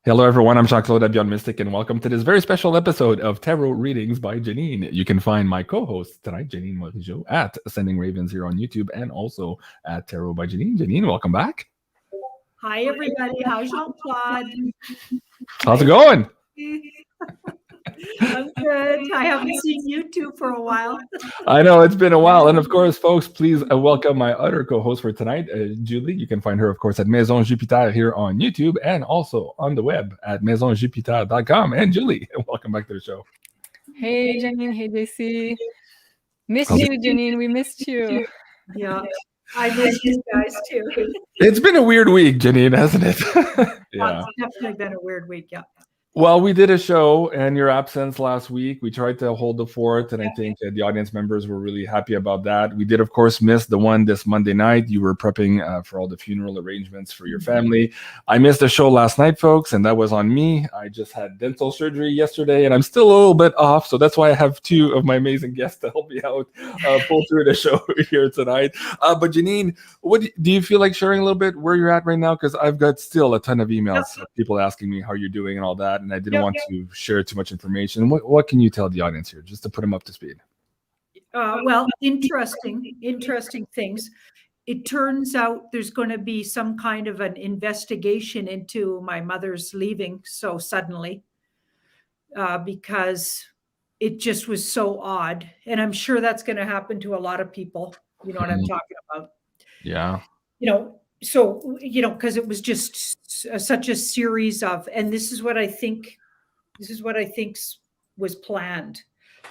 Hello, everyone. I'm Jean-Claude BeyondMystic, and welcome to this very special episode of Tarot Readings by Janine. You can find my co-host tonight, Janine Morijot, at Ascending Ravens here on YouTube, and also at Tarot by Janine. Janine, welcome back. Hi, everybody. How's Jean-Claude? How's it going? I'm good. I haven't seen you two for a while. I know it's been a while. And of course, folks, please welcome my other co-host for tonight, Julie. You can find her, of course, at Maison Jupiter here on YouTube and also on the web at maisonjupiter.com. And Julie, welcome back to the show. Hey, Janine. Hey, JC. Missed you, Janine. We missed you. Yeah, I missed you guys too. It's been a weird week, Janine, hasn't it? Yeah. It's definitely been a weird week, yeah. Well, we did a show in your absence last week. We tried to hold the fort, and I think the audience members were really happy about that. We did, of course, miss the one this Monday night. You were prepping for all the funeral arrangements for your family. I missed the show last night, folks, and that was on me. I just had dental surgery yesterday, and I'm still a little bit off, so that's why I have two of my amazing guests to help me out pull through the show here tonight. But Janine, what do you feel like sharing a little bit where you're at right now? Because I've got still a ton of emails of people asking me how you're doing and all that. And I didn't want to share too much information. What can you tell the audience here, just to put them up to speed? Well, interesting things. It turns out there's going to be some kind of an investigation into my mother's leaving so suddenly because it just was so odd. And I'm sure that's going to happen to a lot of people. You know what I'm talking about? Yeah. So, because it was just such a series of, and this is what I think was planned,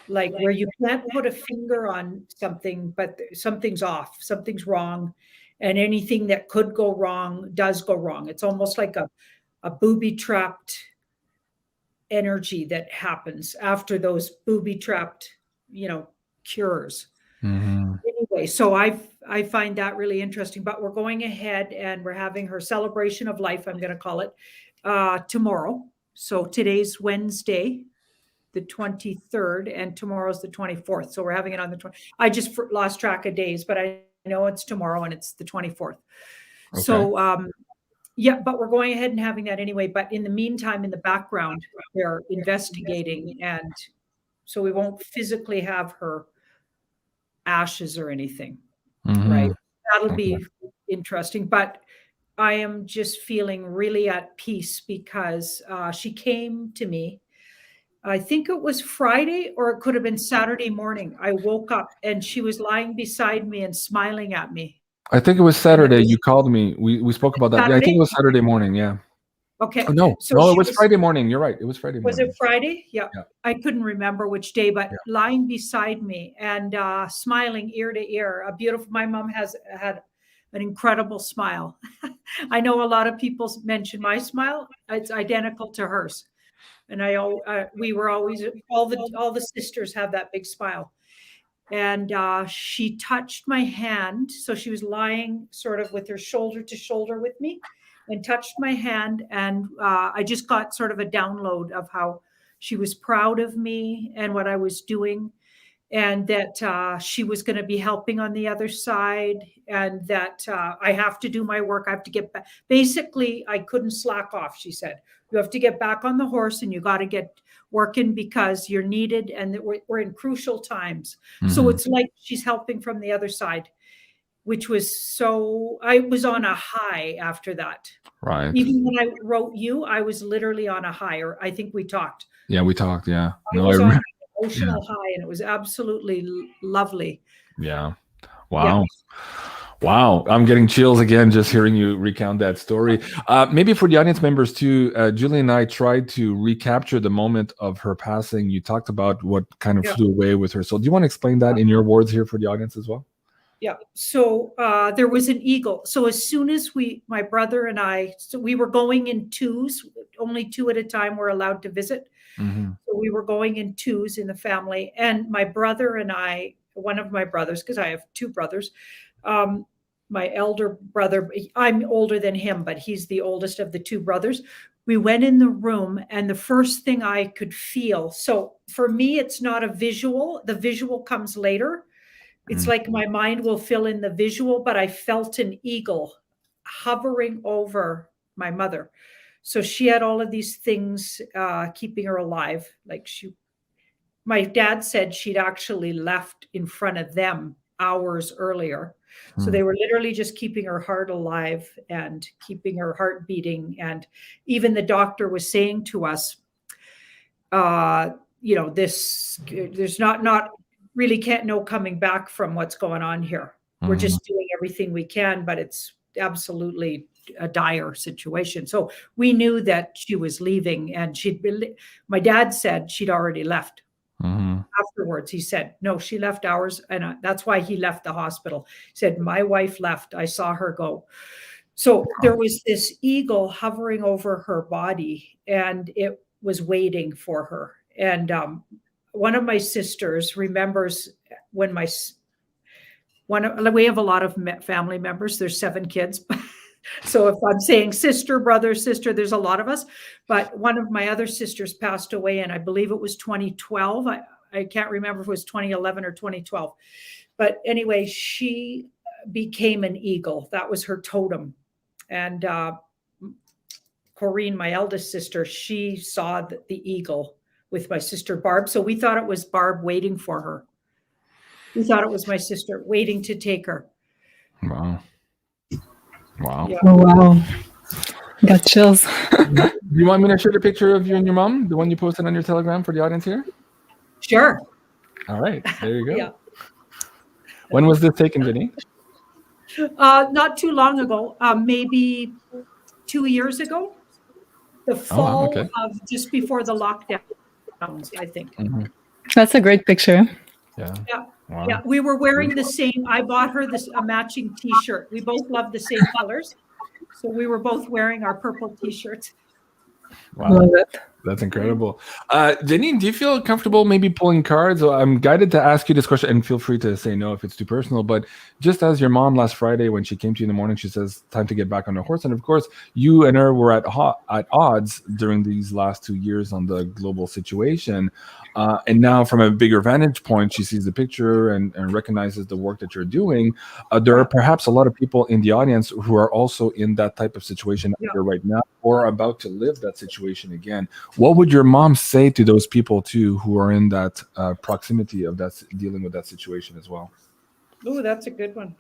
like where you can't put a finger on something, but something's off, something's wrong, and anything that could go wrong does go wrong. It's almost like a booby-trapped energy that happens after those booby-trapped, cures. Mm-hmm. Anyway, so I find that really interesting, but we're going ahead and we're having her celebration of life, I'm going to call it, tomorrow. So today's Wednesday, the 23rd, and tomorrow's the 24th. So we're having it on the 20th. I just lost track of days, but I know it's tomorrow and it's the 24th. Okay. So, but we're going ahead and having that anyway. But in the meantime, in the background, they're investigating. And so we won't physically have her ashes or anything, right? That'll be interesting. But I am just feeling really at peace because she came to me. I think it was Friday or it could have been Saturday morning. I woke up and she was lying beside me and smiling at me. I think it was Saturday. You called me. We spoke about that. Saturday? Yeah, I think it was Saturday morning. Yeah. Okay. Oh, no, it was Friday morning. You're right. It was Friday morning. Was it Friday? Yeah. I couldn't remember which day, but lying beside me and smiling ear to ear. My mom has had an incredible smile. I know a lot of people mention my smile. It's identical to hers. And we were always, all the sisters have that big smile. And she touched my hand. So she was lying sort of with her shoulder to shoulder with me and touched my hand. And I just got sort of a download of how she was proud of me and what I was doing. And that she was going to be helping on the other side, and that I have to do my work. I have to get back. Basically, I couldn't slack off, she said. You have to get back on the horse and you got to get working because you're needed and that we're in crucial times. Mm-hmm. So it's like she's helping from the other side, which was I was on a high after that. Right. Even when I wrote you, I was literally on a high, or I think we talked. Yeah, we talked. Yeah. I was on an emotional high, and it was absolutely lovely. Yeah. Wow. Yeah. Wow. I'm getting chills again just hearing you recount that story. Maybe for the audience members too, Julie and I tried to recapture the moment of her passing. You talked about what kind of flew away with her. So do you want to explain that in your words here for the audience as well? Yeah. So there was an eagle. So as soon as my brother and I, so we were going in twos, only two at a time were allowed to visit. Mm-hmm. So we were going in twos in the family. And my brother and I, one of my brothers, because I have two brothers, my elder brother, I'm older than him, but he's the oldest of the two brothers. We went in the room and the first thing I could feel. So for me, it's not a visual. The visual comes later. It's like my mind will fill in the visual, but I felt an eagle hovering over my mother. So she had all of these things keeping her alive. Like my dad said she'd actually left in front of them hours earlier. So they were literally just keeping her heart alive and keeping her heart beating. And even the doctor was saying to us, there's not really no coming back from what's going on here. We're just doing everything we can, but it's absolutely a dire situation. So we knew that she was leaving, and my dad said she'd already left. Afterwards, he said, no, she left hours. And that's why he left the hospital. He said, my wife left. I saw her go. So there was this eagle hovering over her body, and it was waiting for her. And one of my sisters remembers when we have a lot of family members. There's 7 kids. So if I'm saying sister, brother, sister, there's a lot of us. But one of my other sisters passed away, and I believe it was 2012. I can't remember if it was 2011 or 2012. But anyway, she became an eagle. That was her totem. And Corrine, my eldest sister, she saw the eagle with my sister Barb. So we thought it was Barb waiting for her. We thought it was my sister waiting to take her. Wow. Wow. Yeah. Oh, wow. Got chills. Do you want me to share the picture of you and your mom, the one you posted on your Telegram for the audience here? Sure. All right. There you go. Yeah. When was this taken, Jenny? Not too long ago, maybe 2 years ago. The fall of just before the lockdowns, I think. That's a great picture. Yeah. Yeah. Wow. Yeah, we were wearing the same. I bought her a matching T-shirt. We both love the same colors, so we were both wearing our purple T-shirts. Wow. Love it. That's incredible. Janine, do you feel comfortable maybe pulling cards? I'm guided to ask you this question, and feel free to say no if it's too personal. But just as your mom last Friday, when she came to you in the morning, she says, time to get back on the horse. And of course, you and her were at odds during these last 2 years on the global situation. And now from a bigger vantage point, she sees the picture and recognizes the work that you're doing. There are perhaps a lot of people in the audience who are also in that type of situation either right now or about to live that situation again. What would your mom say to those people too who are in that proximity of that, dealing with that situation as well? Oh, that's a good one.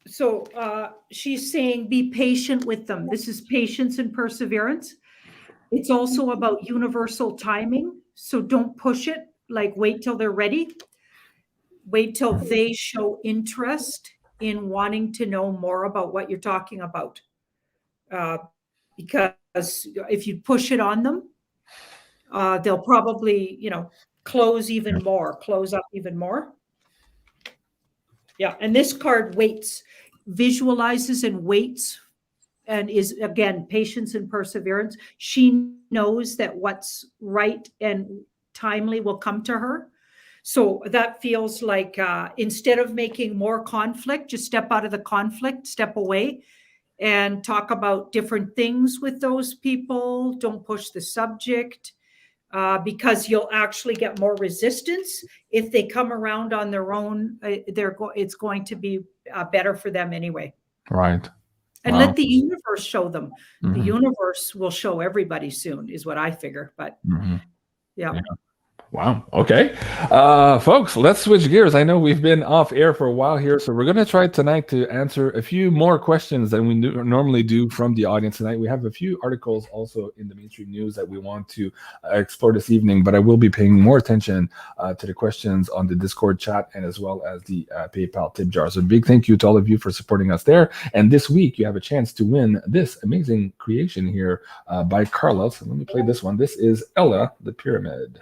So she's saying, be patient with them. This is patience and perseverance. It's also about universal timing. So don't push it. Like, wait till they're ready. Wait till they show interest in wanting to know more about what you're talking about. Because if you push it on them, they'll probably, close up even more. Yeah. And this card waits, visualizes and waits, and is, again, patience and perseverance. She knows that what's right and timely will come to her. So that feels like instead of making more conflict, just step out of the conflict, step away and talk about different things with those people. Don't push the subject because you'll actually get more resistance. If they come around on their own, it's going to be better for them anyway. Right. And let the universe show them. The universe will show everybody soon, is what I figure. But yeah. Wow. Okay. Folks, let's switch gears. I know we've been off air for a while here, so we're going to try tonight to answer a few more questions than we normally do from the audience tonight. We have a few articles also in the mainstream news that we want to explore this evening, but I will be paying more attention to the questions on the Discord chat and as well as the PayPal tip jar. So a big thank you to all of you for supporting us there. And this week, you have a chance to win this amazing creation here by Carla. So let me play this one. This is Ella, the Pyramid.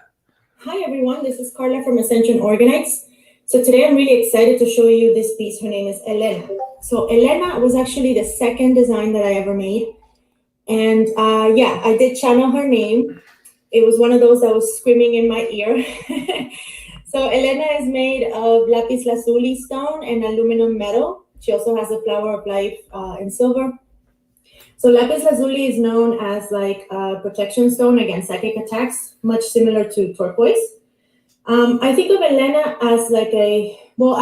Hi everyone, this is Carla from Ascension Organites. So today I'm really excited to show you this piece. Her name is Elena. So Elena was actually the second design that I ever made. And yeah, I did channel her name. It was one of those that was screaming in my ear. So Elena is made of lapis lazuli stone and aluminum metal. She also has a flower of life in silver. So lapis lazuli is known as like a protection stone against psychic attacks, much similar to turquoise. I think of Elena as like I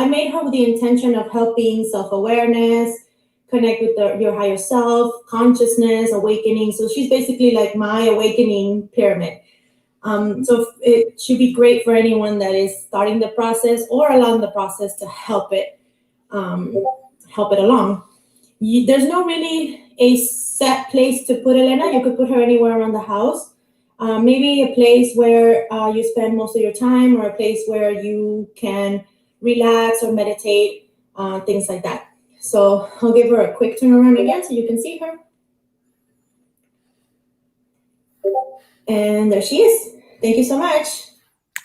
made her with the intention of helping self-awareness, connect with your higher self, consciousness, awakening. So she's basically like my awakening pyramid. So it should be great for anyone that is starting the process or along the process to help it along. There's no really a set place to put Elena. You could put her anywhere around the house. Maybe a place where you spend most of your time, or a place where you can relax or meditate, things like that. So I'll give her a quick turn around again so you can see her. And there she is. Thank you so much.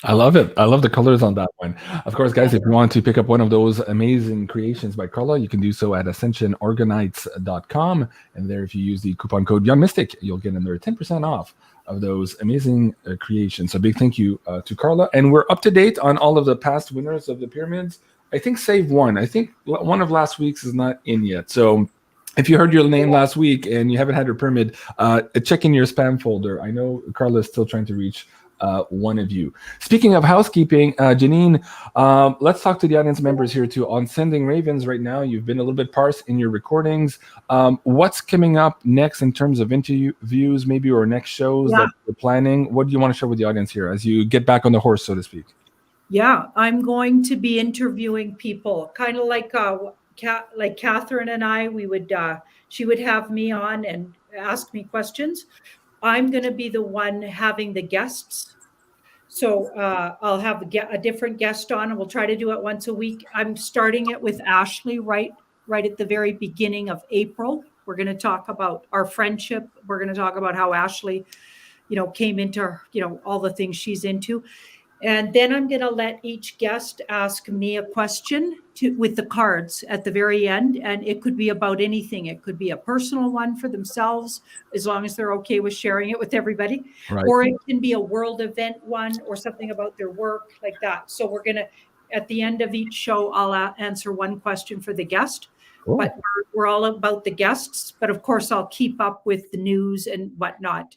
I love it. I love the colors on that one. Of course, guys, if you want to pick up one of those amazing creations by Carla, you can do so at ascensionorganites.com. And there, if you use the coupon code BeyondMystic, you'll get another 10% off of those amazing creations. So big thank you to Carla. And we're up to date on all of the past winners of the pyramids. I think save one. I think one of last week's is not in yet. So if you heard your name last week and you haven't had your pyramid, check in your spam folder. I know Carla is still trying to reach one of you. Speaking of housekeeping, Janine, let's talk to the audience members here too. On Sending Ravens right now, you've been a little bit sparse in your recordings. What's coming up next in terms of interviews maybe, or next shows that you're planning? What do you want to share with the audience here as you get back on the horse, so to speak? Yeah, I'm going to be interviewing people, kind of like Catherine and I. She would have me on and ask me questions. I'm going to be the one having the guests. So I'll have a different guest on, and we'll try to do it once a week. I'm starting it with Ashley right at the very beginning of April. We're going to talk about our friendship. We're going to talk about how Ashley, came into, all the things she's into. And then I'm going to let each guest ask me a question with the cards at the very end. And it could be about anything. It could be a personal one for themselves, as long as they're okay with sharing it with everybody. Right. Or it can be a world event one, or something about their work, like that. So we're going to, at the end of each show, I'll answer one question for the guest. Cool. But we're all about the guests. But of course, I'll keep up with the news and whatnot.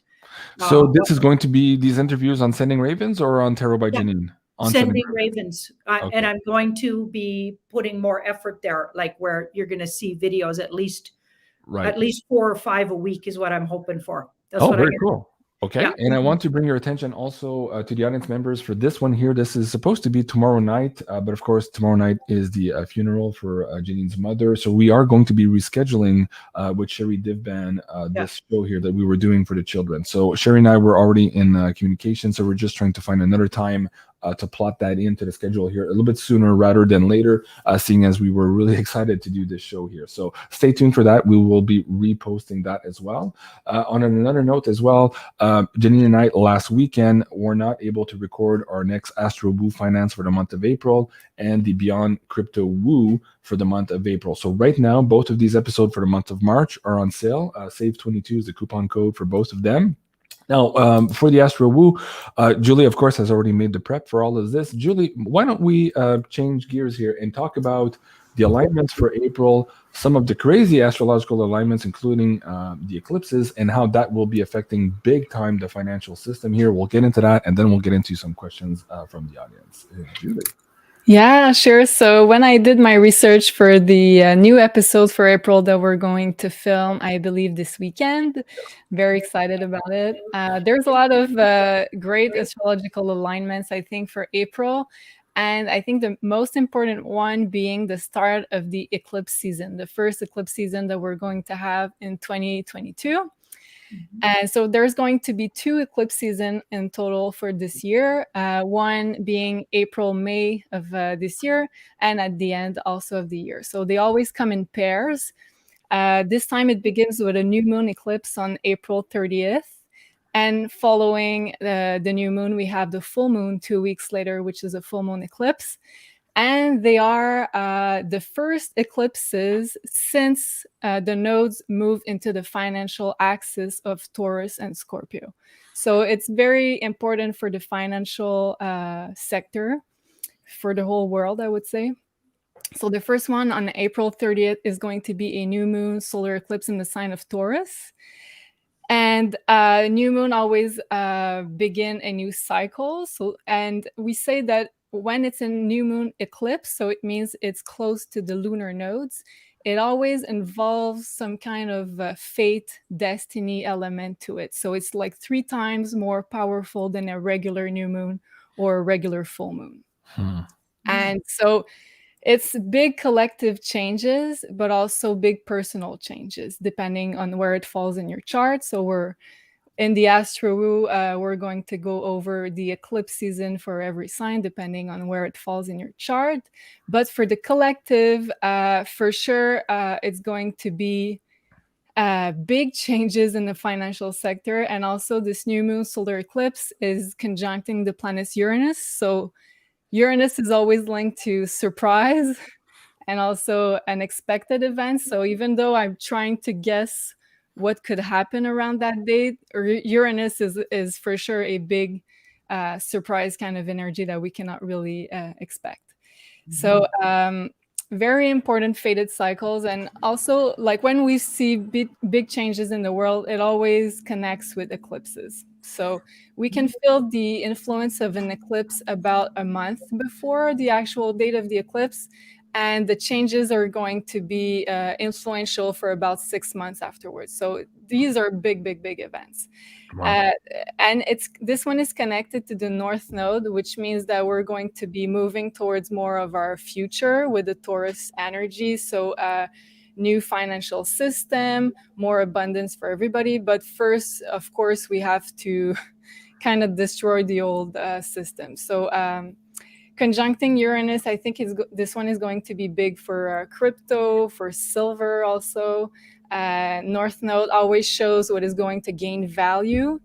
So this is going to be these interviews on Sending Ravens or on Tarot by Janine? On Sending Ravens. Okay. And I'm going to be putting more effort there, like where you're going to see videos at least 4 or 5 a week is what I'm hoping for. That's what very cool. Okay. Yeah. And I want to bring your attention also to the audience members for this one here. This is supposed to be tomorrow night, but of course, tomorrow night is the funeral for Janine's mother. So we are going to be rescheduling with Sherry Divban this show here that we were doing for the children. So Sherry and I were already in communication. So we're just trying to find another time to plot that into the schedule here a little bit sooner rather than later, seeing as we were really excited to do this show here. So stay tuned for that. We will be reposting that as well. On another note as well, Janine and I last weekend were not able to record our next Astro Woo Finance for the month of April and the Beyond Crypto Woo for the month of April. So right now, both of these episodes for the month of March are on sale. Save 22 is the coupon code for both of them. Now, for the Astro Woo, Julie, of course, has already made the prep for all of this. Julie, why don't we change gears here and talk about the alignments for April, some of the crazy astrological alignments, including the eclipses, and how that will be affecting big time the financial system here. We'll get into that, and then we'll get into some questions from the audience. Julie. Yeah, sure. So when I did my research for the new episode for April that we're going to film, I believe this weekend, very excited about it. There's a lot of great astrological alignments, I think, for April. And I think the most important one being the start of the eclipse season, the first eclipse season that we're going to have in 2022. And so there's going to be 2 eclipse seasons in total for this year, one being April, May of this year, and at the end also of the year. So they always come in pairs. This time it begins with a new moon eclipse on April 30th. And following the new moon, we have the full moon 2 weeks later, which is a full moon eclipse. And they are the first eclipses since the nodes moved into the financial axis of Taurus and Scorpio. So it's very important for the financial sector, for the whole world, I would say. So the first one on April 30th is going to be a new moon solar eclipse in the sign of Taurus. And new moon always begin a new cycle. And we say that when it's a new moon eclipse, so it means it's close to the lunar nodes, it always involves some kind of fate, destiny element to it. So it's like 3 times more powerful than a regular new moon or a regular full moon. And so it's big collective changes, but also big personal changes, depending on where it falls in your chart. So we're in the Astro Woo, we're going to go over the eclipse season for every sign, depending on where it falls in your chart. But for the collective, for sure, it's going to be big changes in the financial sector. And also this new moon solar eclipse is conjuncting the planet Uranus. So Uranus is always linked to surprise and also unexpected events. So even though I'm trying to guess what could happen around that date, Uranus is for sure a big surprise kind of energy that we cannot really expect. So very important fated cycles. And also, like when we see big changes in the world, it always connects with eclipses. So we can feel the influence of an eclipse about a month before the actual date of the eclipse. And the changes are going to be influential for about 6 months afterwards. So these are big events. Wow. And this one is connected to the North Node, which means that we're going to be moving towards more of our future with the Taurus energy. So new financial system, more abundance for everybody. But first, of course, we have to kind of destroy the old system. So conjuncting Uranus, I think this one is going to be big for crypto, for silver also. North Node always shows what is going to gain value.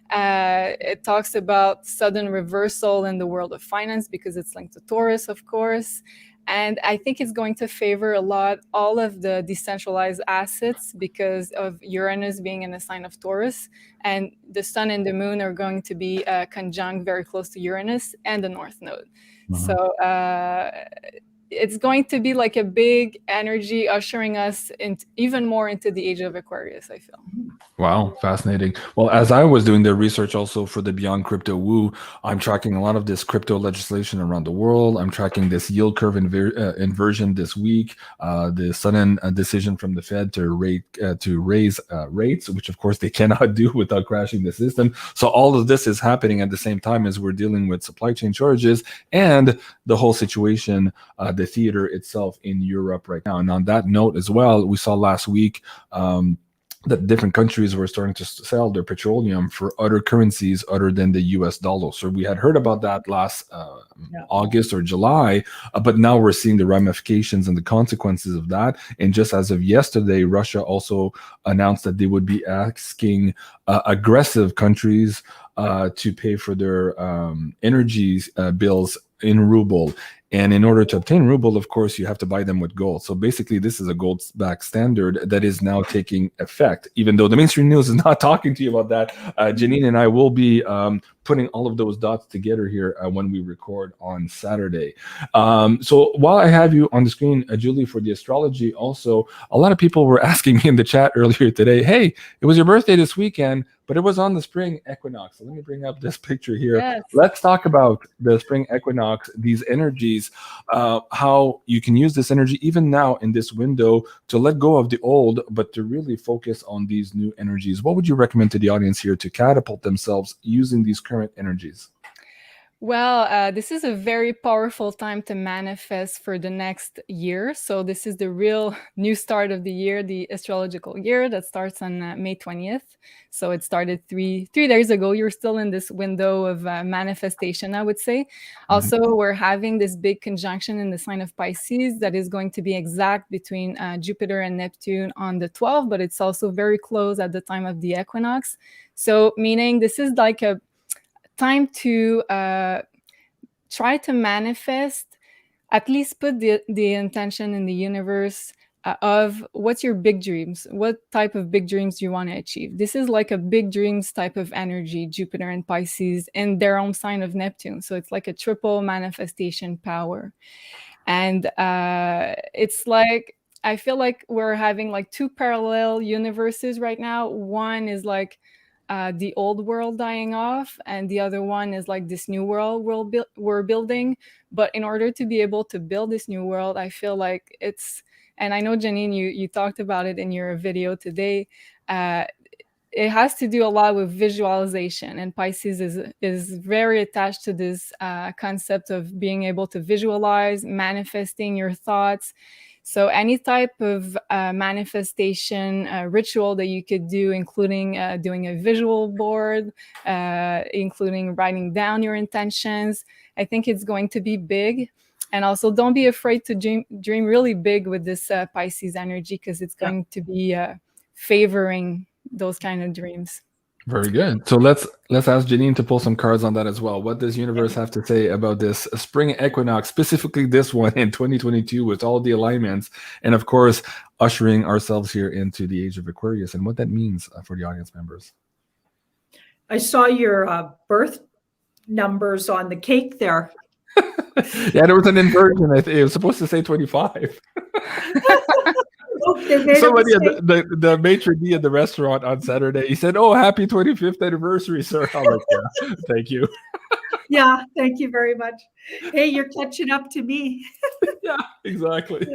It talks about sudden reversal in the world of finance because it's linked to Taurus, of course. And I think it's going to favor a lot all of the decentralized assets because of Uranus being in the sign of Taurus. And the sun and the moon are going to be conjunct very close to Uranus and the North Node. So it's going to be like a big energy ushering us even more into the age of Aquarius, I feel. Wow, fascinating. Well, as I was doing the research also for the Beyond Crypto Woo, I'm tracking a lot of this crypto legislation around the world. I'm tracking this yield curve inversion this week, the sudden decision from the Fed to raise rates, which of course they cannot do without crashing the system. So all of this is happening at the same time as we're dealing with supply chain shortages and the whole situation, the theater itself in Europe right now. And on that note as well, we saw last week that different countries were starting to sell their petroleum for other currencies other than the US dollar. So we had heard about that last August or July, but now we're seeing the ramifications and the consequences of that. And just as of yesterday, Russia also announced that they would be asking aggressive countries to pay for their energy bills in ruble. And in order to obtain ruble, of course, you have to buy them with gold. So basically, this is a gold-backed standard that is now taking effect, even though the mainstream news is not talking to you about that. Janine and I will be putting all of those dots together here when we record on Saturday. So while I have you on the screen, Julie, for the astrology, also, a lot of people were asking me in the chat earlier today, hey, it was your birthday this weekend, but it was on the spring equinox. So let me bring up this picture here. Yes. Let's talk about the spring equinox, these energies, how you can use this energy even now in this window to let go of the old, but to really focus on these new energies. What would you recommend to the audience here to catapult themselves using these current energies? Well, this is a very powerful time to manifest for the next year. So this is the real new start of the year, the astrological year that starts on May 20th. So it started three days ago. You're still in this window of manifestation, I would say. Also, we're having this big conjunction in the sign of Pisces that is going to be exact between Jupiter and Neptune on the 12th, but it's also very close at the time of the equinox. So meaning this is like a time to try to manifest, at least put the intention in the universe of what's your big dreams, what type of big dreams you want to achieve. This is like a big dreams type of energy, Jupiter and Pisces in their own sign of Neptune. So it's like a triple manifestation power. And it's like, I feel like we're having like two parallel universes right now. One is like the old world dying off, and the other one is like this new world we're building. But in order to be able to build this new world, I feel like it's, and I know, Janine, you talked about it in your video today, it has to do a lot with visualization, and Pisces is very attached to this concept of being able to visualize, manifesting your thoughts. So any type of manifestation ritual that you could do, including doing a visual board, including writing down your intentions, I think it's going to be big. And also, don't be afraid to dream really big with this Pisces energy, because it's going to be favoring those kind of dreams. Very good. So let's ask Janine to pull some cards on that as well. What does universe have to say about this spring equinox, specifically this one in 2022, with all the alignments, and of course ushering ourselves here into the age of Aquarius, and what that means for the audience members? I saw your birth numbers on the cake there. Yeah, there was an inversion. It was supposed to say 25. Somebody at the maitre d' at the restaurant on Saturday, he said, "Oh, happy 25th anniversary, sir." I'm like, yeah, thank you. Yeah, thank you very much. Hey, you're catching up to me. Yeah, exactly.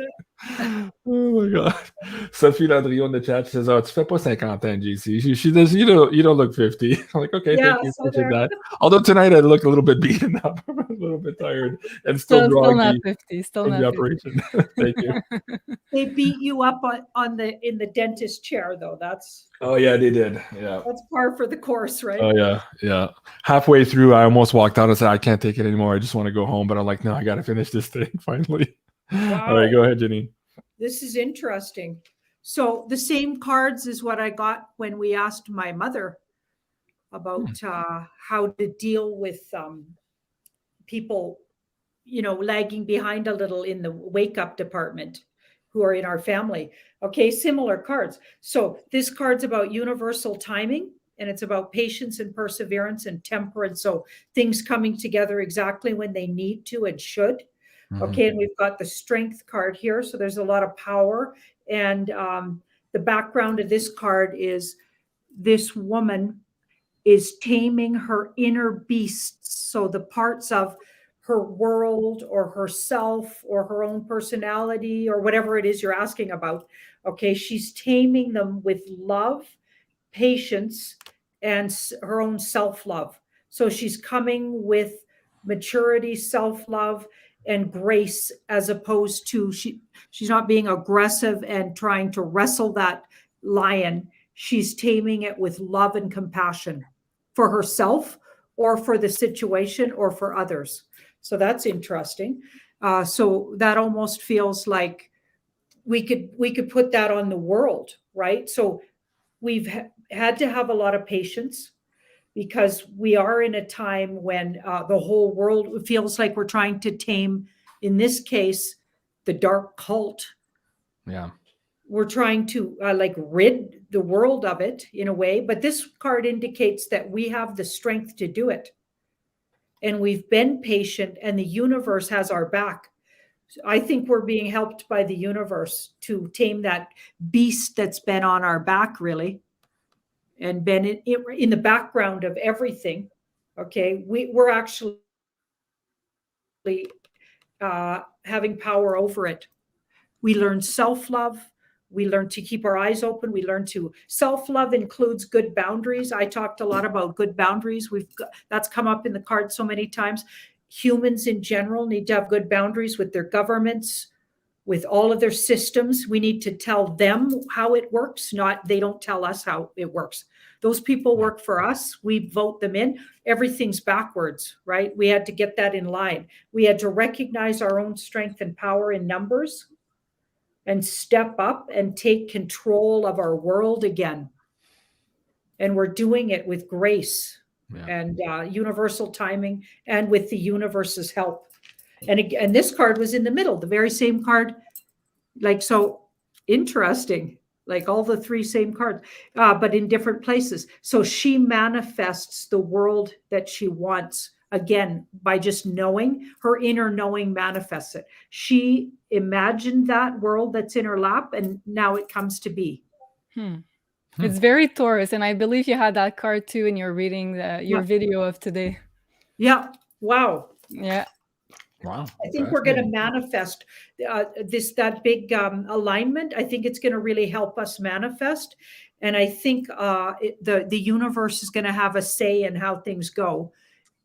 Oh my God. Sophie Landriot in the chat says, "Oh, tu fais pas 50 ans, JC." She does, you don't look 50. I'm like, okay, Yeah, thank you so for that. Although tonight I look a little bit beaten up. I'm a little bit tired and still groggy not 50. Still from not the 50. operation. Thank you. They beat you up in the dentist chair, though. Oh yeah, they did. Yeah. That's par for the course, right? Oh yeah, yeah. Halfway through, I almost walked out and said, "I can't take it anymore. I just want to go home." But I'm like, no, I got to finish this thing finally. Wow. All right, go ahead, Janine. This is interesting. So the same cards is what I got when we asked my mother about how to deal with people, lagging behind a little in the wake up department who are in our family. Okay, similar cards. So this card's about universal timing, and it's about patience and perseverance and temperance. So things coming together exactly when they need to and should. Okay, and we've got the strength card here. So there's a lot of power. And the background of this card is this woman is taming her inner beasts. So the parts of her world or herself or her own personality or whatever it is you're asking about. Okay, she's taming them with love, patience, and her own self-love. So she's coming with maturity, self-love, and grace, as opposed to she's not being aggressive and trying to wrestle that lion. She's taming it with love and compassion for herself or for the situation or for others. So that's interesting. So that almost feels like we could put that on the world, right? So we've had to have a lot of patience, because we are in a time when the whole world feels like we're trying to tame, in this case, the dark cult. Yeah. We're trying to rid the world of it in a way, but this card indicates that we have the strength to do it. And we've been patient, and the universe has our back. I think we're being helped by the universe to tame that beast that's been on our back, really, and been in the background of everything. Okay, we're actually having power over it. We learn self-love. We learn to keep our eyes open. We learn to self-love includes good boundaries. I talked a lot about good boundaries. That's come up in the card so many times. Humans in general need to have good boundaries with their governments, with all of their systems. We need to tell them how it works, not they don't tell us how it works. Those people work for us. We vote them in. Everything's backwards, right? We had to get that in line. We had to recognize our own strength and power in numbers and step up and take control of our world again. And we're doing it with grace and universal timing and with the universe's help. And this card was in the middle, the very same card. Like, so interesting, like all the three same cards, but in different places. So she manifests the world that she wants again, by just knowing, her inner knowing manifests it. She imagined that world that's in her lap, and now it comes to be. It's very Taurus, and I believe you had that card too in your reading, your video of today. Yeah. Wow. Yeah. Wow. I think we're going to manifest that big alignment. I think it's going to really help us manifest. And I think the universe is going to have a say in how things go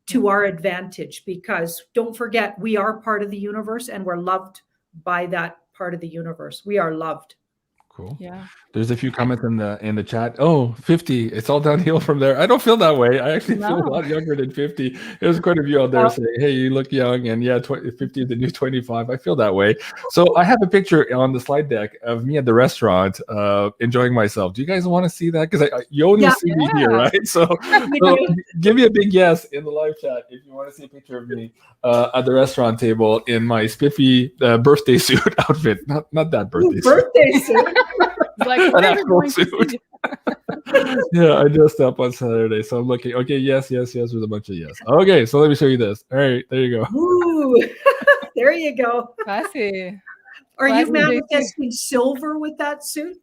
to our advantage, because don't forget, we are part of the universe and we're loved by that part of the universe. We are loved. Cool. Yeah. There's a few comments in the chat. Oh, 50. It's all downhill from there. I don't feel that way. I actually feel a lot younger than 50. There's quite a few out there saying, hey, you look young. And yeah, 50 is the new 25. I feel that way. So I have a picture on the slide deck of me at the restaurant enjoying myself. Do you guys want to see that? Because you only see me here, right? So give me a big yes in the live chat if you want to see a picture of me at the restaurant table in my spiffy birthday suit outfit. Not that birthday suit. Birthday suit. Like, an actual suit. Yeah, I dressed up on Saturday, so I'm looking. Okay, yes, with a bunch of yes. Okay, so let me show you this. All right, there you go. Ooh, there you go. Classy. Are you manifesting silver with that suit?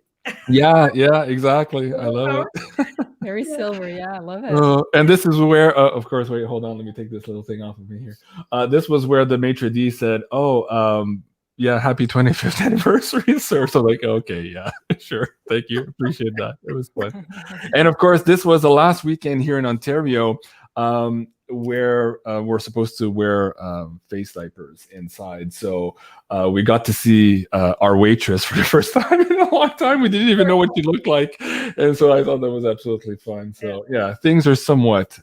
Yeah, exactly. I love it. Very silver. Yeah, I love it. And this is where, of course, wait, hold on. Let me take this little thing off of me here. This was where the maitre d' said, yeah, happy 25th anniversary, sir. So like, okay, yeah, sure. Thank you. Appreciate that. It was fun. And of course, this was the last weekend here in Ontario where we're supposed to wear face diapers inside. So we got to see our waitress for the first time in a long time. We didn't even know what she looked like. And so I thought that was absolutely fun. So yeah, things are somewhat...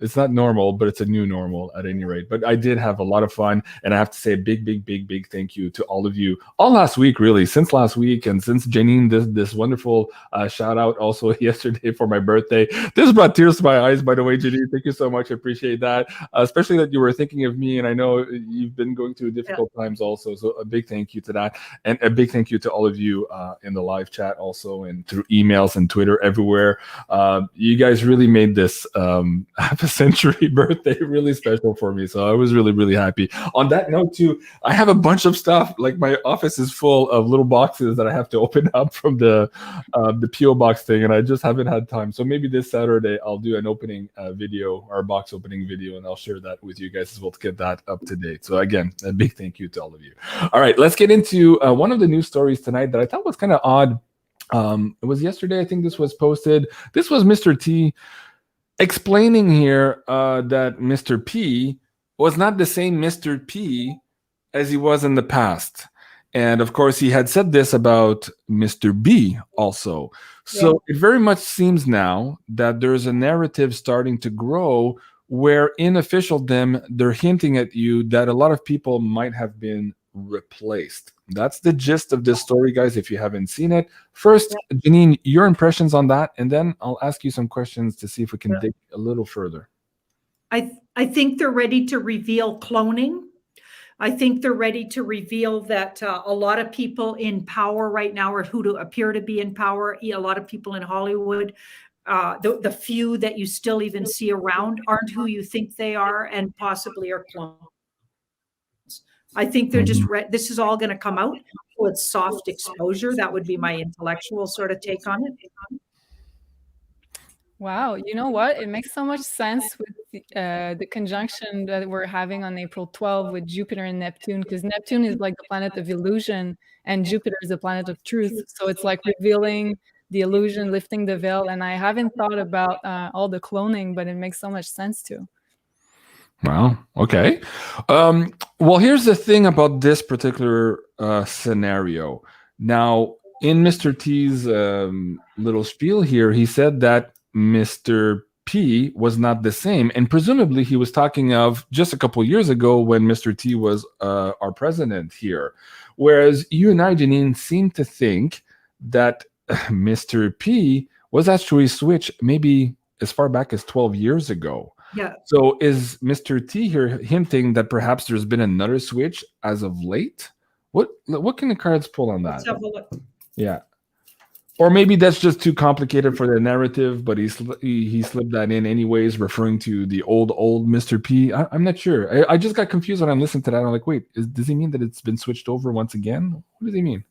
it's not normal, but it's a new normal at any rate. But I did have a lot of fun. And I have to say a big thank you to all of you. All last week, really, since last week. And since Janine did this wonderful shout out also yesterday for my birthday. This brought tears to my eyes, by the way, Janine. Thank you so much. I appreciate that. Especially that you were thinking of me. And I know you've been going through difficult times also. So a big thank you to that. And a big thank you to all of you in the live chat also, and through emails and Twitter everywhere. You guys really made this century birthday really special for me, so I was really happy. On that note too, I have a bunch of stuff, like my office is full of little boxes that I have to open up from the PO box thing, and I just haven't had time. So maybe this Saturday I'll do an opening video, or a box opening video, and I'll share that with you guys as well to get that up to date. So again, a big thank you to all of you. All right, let's get into one of the news stories tonight that I thought was kind of odd. It was yesterday, I think this was posted. This was Mr. T explaining here that Mr. P was not the same Mr. P as he was in the past. And of course, he had said this about Mr. B also. So it very much seems now that there's a narrative starting to grow where in officialdom, they're hinting at you that a lot of people might have been replaced. That's the gist of this story, guys, if you haven't seen it. First, Janine, your impressions on that, and then I'll ask you some questions to see if we can dig a little further. I think they're ready to reveal cloning. I think they're ready to reveal that a lot of people in power right now, or who appear to be in power, a lot of people in Hollywood, the few that you still even see around aren't who you think they are, and possibly are clones. I think they're just this is all going to come out with soft exposure. That would be my intellectual sort of take on it. Wow, you know what? It makes so much sense with the conjunction that we're having on April 12 with Jupiter and Neptune, because Neptune is like the planet of illusion and Jupiter is the planet of truth. So it's like revealing the illusion, lifting the veil. And I haven't thought about all the cloning, but it makes so much sense too. Wow. Okay. Well, here's the thing about this particular scenario. Now, in Mr. T's little spiel here, he said that Mr. P was not the same. And presumably he was talking of just a couple years ago when Mr. T was our president here. Whereas you and I, Janine, seem to think that Mr. P was actually switched maybe as far back as 12 years ago. Yeah. So is Mr. T here hinting that perhaps there's been another switch as of late? What can the cards pull on that? Let's have a look. Yeah. Or maybe that's just too complicated for the narrative, but he slipped that in anyways, referring to the old Mr. P. I'm not sure. I just got confused when I listened to that. I'm like, wait, does he mean that it's been switched over once again? What does he mean?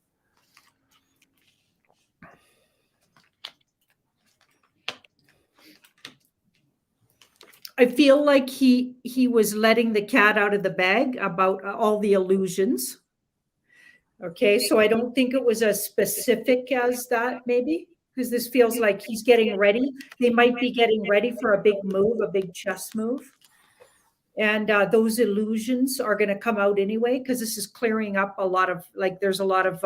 I feel like he was letting the cat out of the bag about all the illusions. Okay, so I don't think it was as specific as that, maybe, because this feels like he's getting ready. They might be getting ready for a big move, a big chess move. And those illusions are going to come out anyway, because this is clearing up a lot of, like, there's a lot of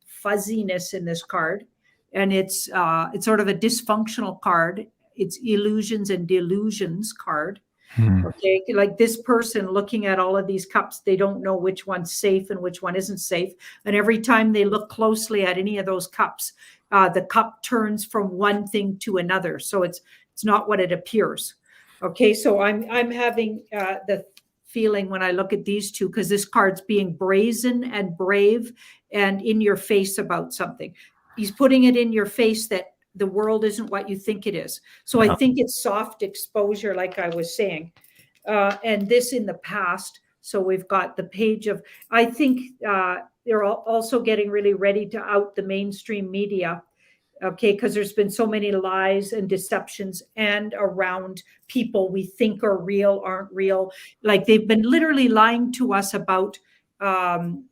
fuzziness in this card. And it's sort of a dysfunctional card. It's illusions and delusions card. Okay, like this person looking at all of these cups, they don't know which one's safe and which one isn't safe. And every time they look closely at any of those cups, the cup turns from one thing to another. So it's not what it appears. Okay, so I'm having the feeling when I look at these two, because this card's being brazen and brave and in your face about something. He's putting it in your face that the world isn't what you think it is. So I think it's soft exposure, like I was saying. And this in the past. So we've got the page of, I think they're also getting really ready to out the mainstream media. Okay, because there's been so many lies and deceptions and around people we think are real, aren't real. Like they've been literally lying to us about the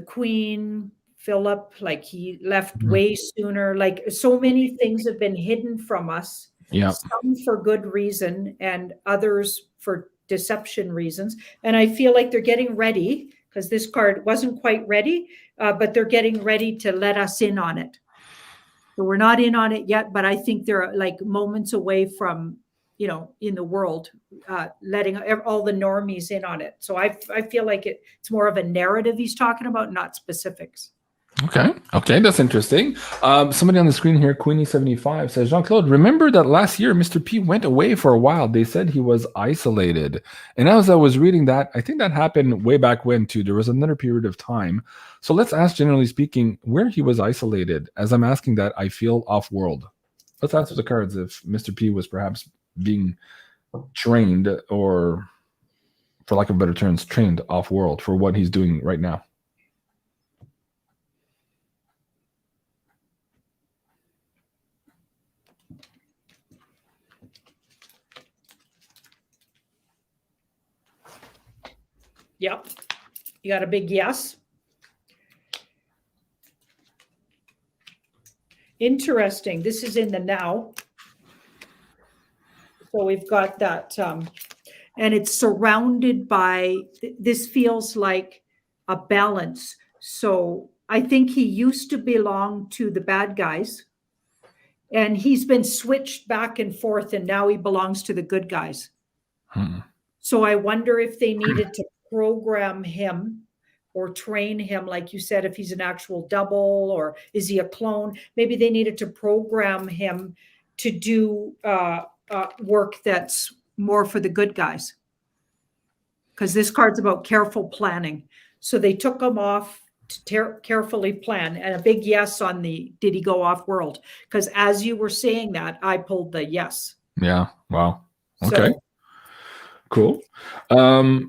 Queen, Philip, like he left way sooner. Like so many things have been hidden from us. Yeah. Some for good reason and others for deception reasons. And I feel like they're getting ready, because this card wasn't quite ready, but they're getting ready to let us in on it. So we're not in on it yet, but I think they're like moments away from, you know, in the world, letting all the normies in on it. So I feel like it's more of a narrative he's talking about, not specifics. Okay, that's interesting. Somebody on the screen here, Queenie75, says, Jean-Claude, remember that last year Mr. P went away for a while. They said he was isolated. And as I was reading that, I think that happened way back when too. There was another period of time. So let's ask, generally speaking, where he was isolated. As I'm asking that, I feel off-world. Let's answer the cards if Mr. P was perhaps being trained, or for lack of better terms, trained off-world for what he's doing right now. Yep. You got a big yes. Interesting. This is in the now. So we've got that. And it's surrounded by, this feels like a balance. So I think he used to belong to the bad guys. And he's been switched back and forth, and now he belongs to the good guys. So I wonder if they needed to program him or train him, like you said, if he's an actual double or is he a clone? Maybe they needed to program him to do work that's more for the good guys. Because this card's about careful planning. So they took him off to carefully plan, and a big yes on the, did he go off world? Because as you were saying that, I pulled the yes. Yeah. Wow. Okay. Cool.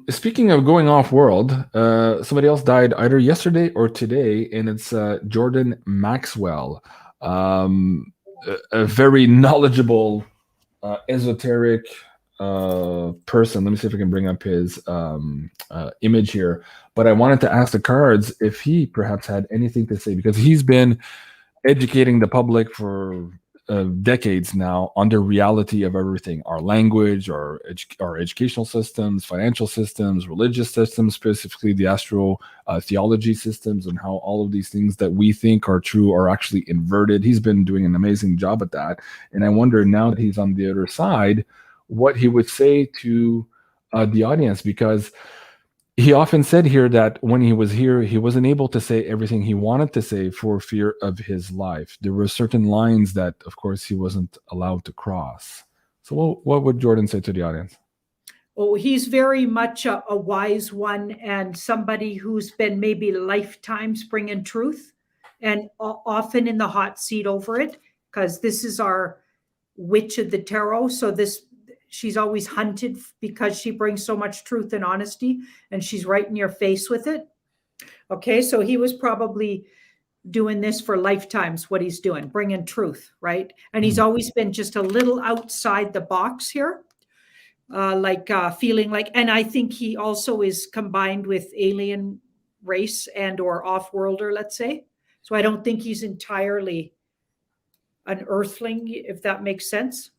Speaking of going off world, somebody else died either yesterday or today, and it's Jordan Maxwell, a very knowledgeable esoteric person. Let me see if I can bring up his image here. But I wanted to ask the cards if he perhaps had anything to say, because he's been educating the public for decades now on the reality of everything: our language, our educational systems, financial systems, religious systems, specifically the astro theology systems, and how all of these things that we think are true are actually inverted. He's been doing an amazing job at that. And I wonder, now that he's on the other side, what he would say to the audience, because he often said here that when he was here, he wasn't able to say everything he wanted to say for fear of his life. There were certain lines that, of course, he wasn't allowed to cross. So what would Jordan say to the audience? Oh, he's very much a wise one, and somebody who's been maybe lifetimes bringing truth and often in the hot seat over it, because this is our witch of the tarot. So she's always hunted because she brings so much truth and honesty, and she's right in your face with it. Okay, so he was probably doing this for lifetimes, what he's doing, bringing truth, right? And he's always been just a little outside the box here, feeling like, and I think he also is combined with alien race and or off-worlder, let's say. So I don't think he's entirely an earthling, if that makes sense.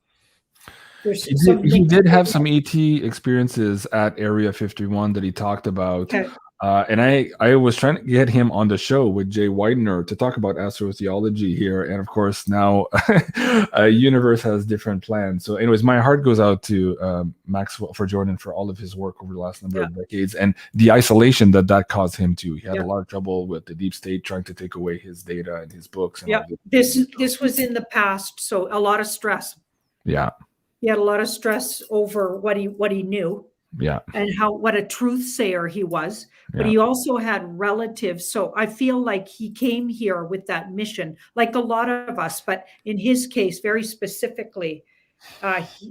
He did have some ET experiences at Area 51 that he talked about. Okay. And I was trying to get him on the show with Jay Widener to talk about astrotheology here. And of course, now Universe has different plans. So anyways, my heart goes out to Maxwell, for Jordan, for all of his work over the last number of decades and the isolation that caused him to. He had a lot of trouble with the deep state trying to take away his data and his books. And this was in the past. So a lot of stress. Yeah. He had a lot of stress over what he knew. Yeah. And what a truth sayer he was. But he also had relatives. So I feel like he came here with that mission, like a lot of us. But in his case, very specifically,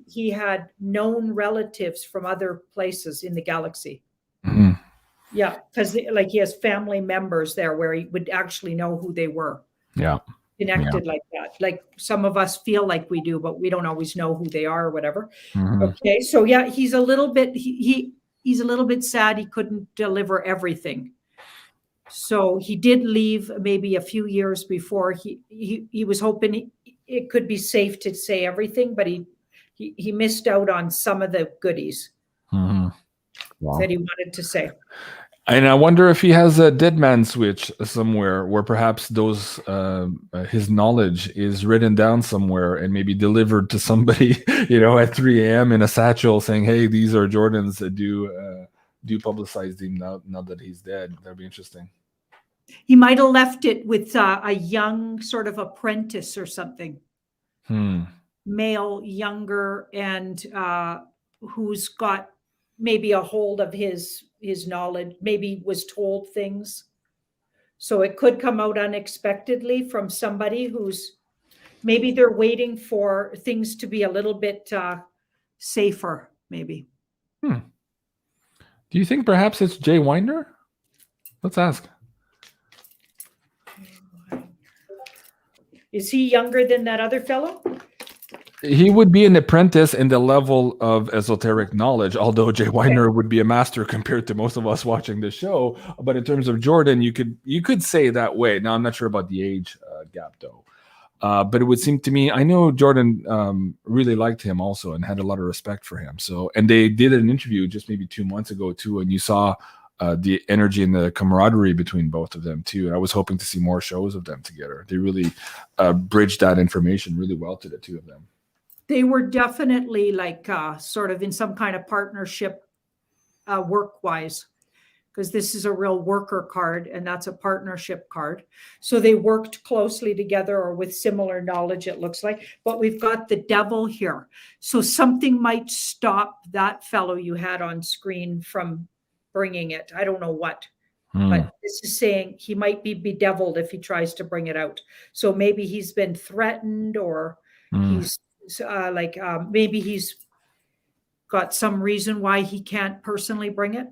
he had known relatives from other places in the galaxy. Mm-hmm. Yeah, because like he has family members there where he would actually know who they were. Yeah. Connected like that. Like some of us feel like we do, but we don't always know who they are or whatever. Mm-hmm. Okay, so yeah, he's a little bit he's a little bit sad he couldn't deliver everything. So he did leave maybe a few years before. He was hoping it could be safe to say everything, but he missed out on some of the goodies that he wanted to say. And I wonder if he has a dead man switch somewhere where perhaps those his knowledge is written down somewhere and maybe delivered to somebody, at 3 a.m. in a satchel saying, hey, these are Jordan's, do publicize him now that he's dead. That'd be interesting. He might have left it with a young sort of apprentice or something. Male, younger, and who's got maybe a hold of his knowledge, maybe was told things. So it could come out unexpectedly from somebody who's maybe they're waiting for things to be a little bit safer, maybe. Do you think perhaps it's Jay Winder? Let's ask. Is he younger than that other fellow? He would be an apprentice in the level of esoteric knowledge, although Jay Winder would be a master compared to most of us watching the show. But in terms of Jordan, you could say that way. Now, I'm not sure about the age gap, though. But it would seem to me, I know Jordan really liked him also and had a lot of respect for him. So, and they did an interview just maybe 2 months ago, too, and you saw the energy and the camaraderie between both of them, too. And I was hoping to see more shows of them together. They really bridged that information really well to the two of them. They were definitely like sort of in some kind of partnership work-wise, because this is a real worker card and that's a partnership card. So they worked closely together or with similar knowledge, it looks like. But we've got the devil here. So something might stop that fellow you had on screen from bringing it. I don't know what. But this is saying he might be bedeviled if he tries to bring it out. So maybe he's been threatened or he's maybe he's got some reason why he can't personally bring it.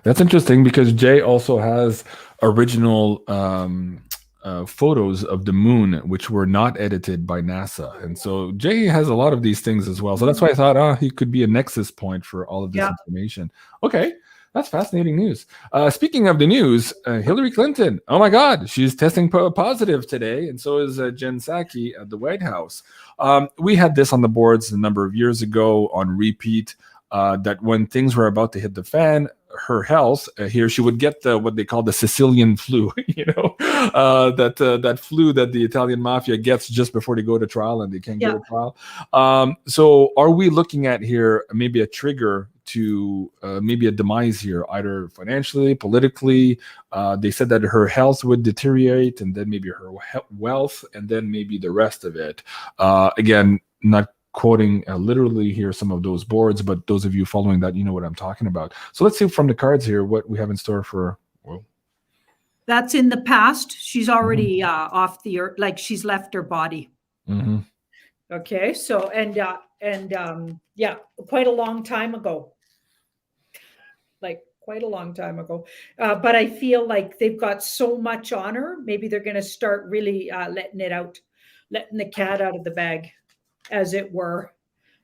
That's interesting because Jay also has original photos of the moon, which were not edited by NASA. And so Jay has a lot of these things as well. So that's why I thought, he could be a nexus point for all of this information. Okay. That's fascinating news. Speaking of the news, Hillary Clinton, oh my God, she's testing positive today, and so is Jen Psaki at the White House. We had this on the boards a number of years ago on repeat, that when things were about to hit the fan, her health here, she would get what they call the Sicilian flu, that flu that the Italian mafia gets just before they go to trial and they can't go to trial. So are we looking at here maybe a trigger to maybe a demise here, either financially, politically? They said that her health would deteriorate and then maybe her wealth and then maybe the rest of it. Again, not quoting literally here some of those boards, but those of you following that, you know what I'm talking about. So let's see from the cards here what we have in store for. Well, That's in the past. She's already off the earth, like she's left her body. Mm-hmm. Okay, so yeah, quite a long time ago. Like quite a long time ago. But I feel like they've got so much on her. Maybe they're going to start really letting it out, letting the cat out of the bag, as it were.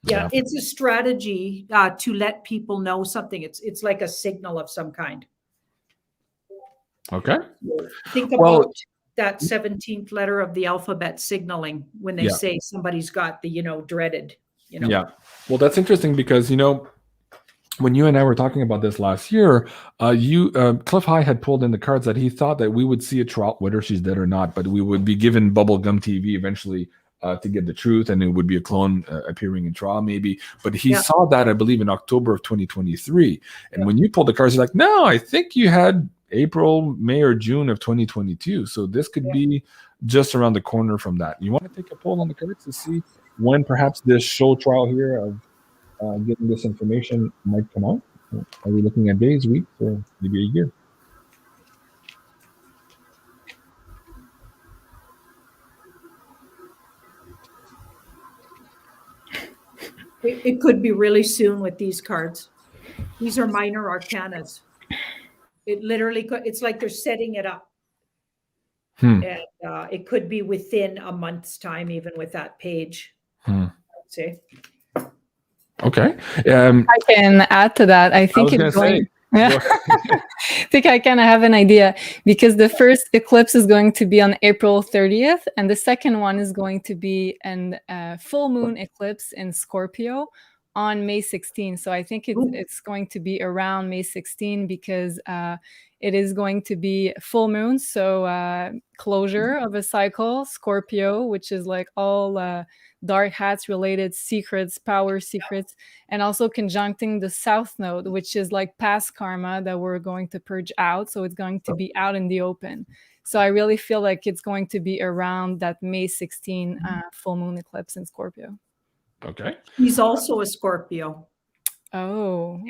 Yeah, it's a strategy to let people know something. It's like a signal of some kind. Okay. Think about that 17th letter of the alphabet signaling when they say somebody's got the, dreaded, Yeah. Well, that's interesting because, when you and I were talking about this last year, Cliff High had pulled in the cards that he thought that we would see a trial, whether she's dead or not, but we would be given bubblegum TV eventually to get the truth, and it would be a clone appearing in trial maybe. But he saw that, I believe, in October of 2023. And when you pulled the cards, you're like, no, I think you had April, May, or June of 2022. So this could be just around the corner from that. You want to take a poll on the cards to see when perhaps this show trial here of getting this information might come out? Are we looking at days, weeks, or maybe a year? It could be really soon with these cards. These are minor arcanas. It literally could, it's like they're setting it up. And it could be within a month's time, even with that page. I'd say. Okay. I can add to that. I think it's going. I think I kind of have an idea, because the first eclipse is going to be on April 30th, and the second one is going to be a full moon eclipse in Scorpio on May 16th. So I think it's going to be around May 16th, because it is going to be full moon. So closure of a cycle, Scorpio, which is like all dark hats related secrets, power secrets, and also conjuncting the South Node, which is like past karma that we're going to purge out. So it's going to be out in the open. So I really feel like it's going to be around that May 16 full moon eclipse in Scorpio. Okay. He's also a Scorpio. Oh,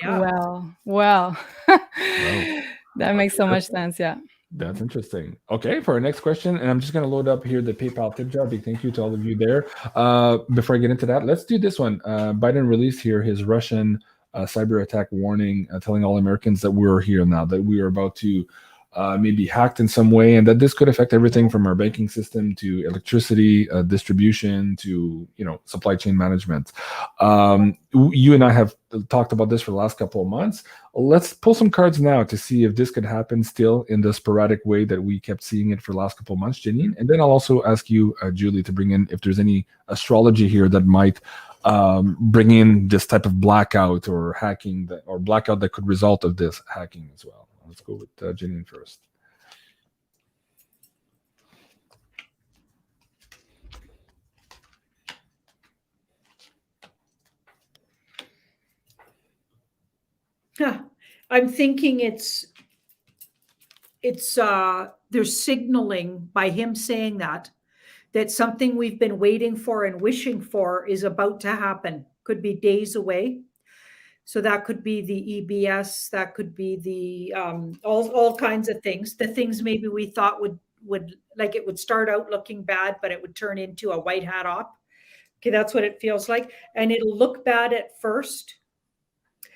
well. That makes so much sense. Yeah. That's interesting. Okay, for our next question, and I'm just going to load up here the PayPal tip jar. Big thank you to all of you there. Before I get into that, let's do this one. Biden released here his Russian cyber attack warning, telling all Americans that we're here now, that we are about to maybe hacked in some way, and that this could affect everything from our banking system to electricity distribution to supply chain management. You and I have talked about this for the last couple of months. Let's pull some cards now to see if this could happen still in the sporadic way that we kept seeing it for the last couple of months, Janine. And then I'll also ask you, Julie, to bring in if there's any astrology here that might bring in this type of blackout or hacking or blackout that could result of this hacking as well. Let's go with Janine first. I'm thinking it's they're signaling by him saying that something we've been waiting for and wishing for is about to happen. Could be days away. So that could be the EBS, that could be the all kinds of things. The things maybe we thought would like it would start out looking bad, but it would turn into a white hat op. Okay, that's what it feels like. And it'll look bad at first.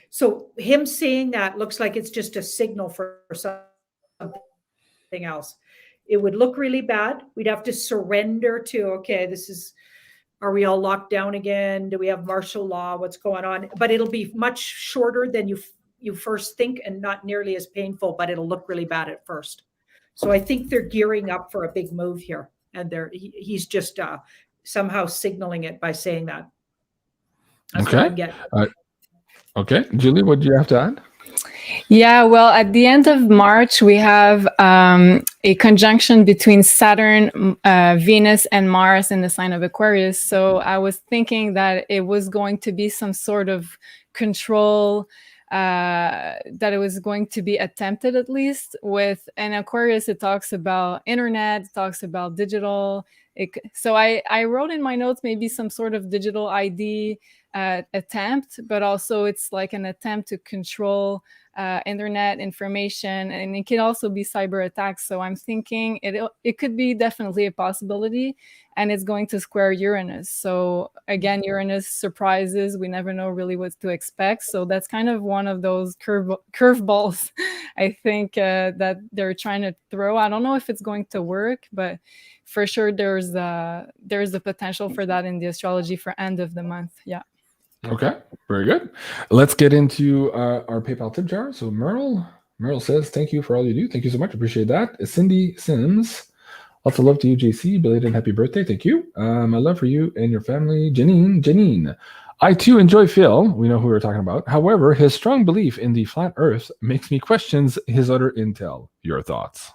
So him saying that looks like it's just a signal for something else. It would look really bad. We'd have to surrender to, okay, are we all locked down again? Do we have martial law? What's going on? But it'll be much shorter than you first think and not nearly as painful, but it'll look really bad at first. So I think they're gearing up for a big move here. And he's just somehow signaling it by saying that. That's what I'm getting. Okay. Julie, what do you have to add? Yeah, well, at the end of March, we have a conjunction between Saturn, Venus, and Mars in the sign of Aquarius. So I was thinking that it was going to be some sort of control, that it was going to be attempted at least with, and Aquarius, it talks about internet, it talks about digital, So I wrote in my notes maybe some sort of digital ID attempt, but also it's like an attempt to control internet information, and it can also be cyber attacks. So I'm thinking it could be definitely a possibility, and it's going to square Uranus. So again, Uranus surprises. We never know really what to expect. So that's kind of one of those curveballs I think that they're trying to throw. I don't know if it's going to work, but for sure there's the potential for that in the astrology for end of the month. Yeah. Okay, very good. Let's get into our PayPal tip jar. So Merle says, thank you for all you do. Thank you so much. Appreciate that. Cindy Sims, lots of love to you, JC. Belated happy birthday. Thank you. My love for you and your family. Janine. I too enjoy Phil. We know who we're talking about. However, his strong belief in the flat earth makes me question his other intel. Your thoughts?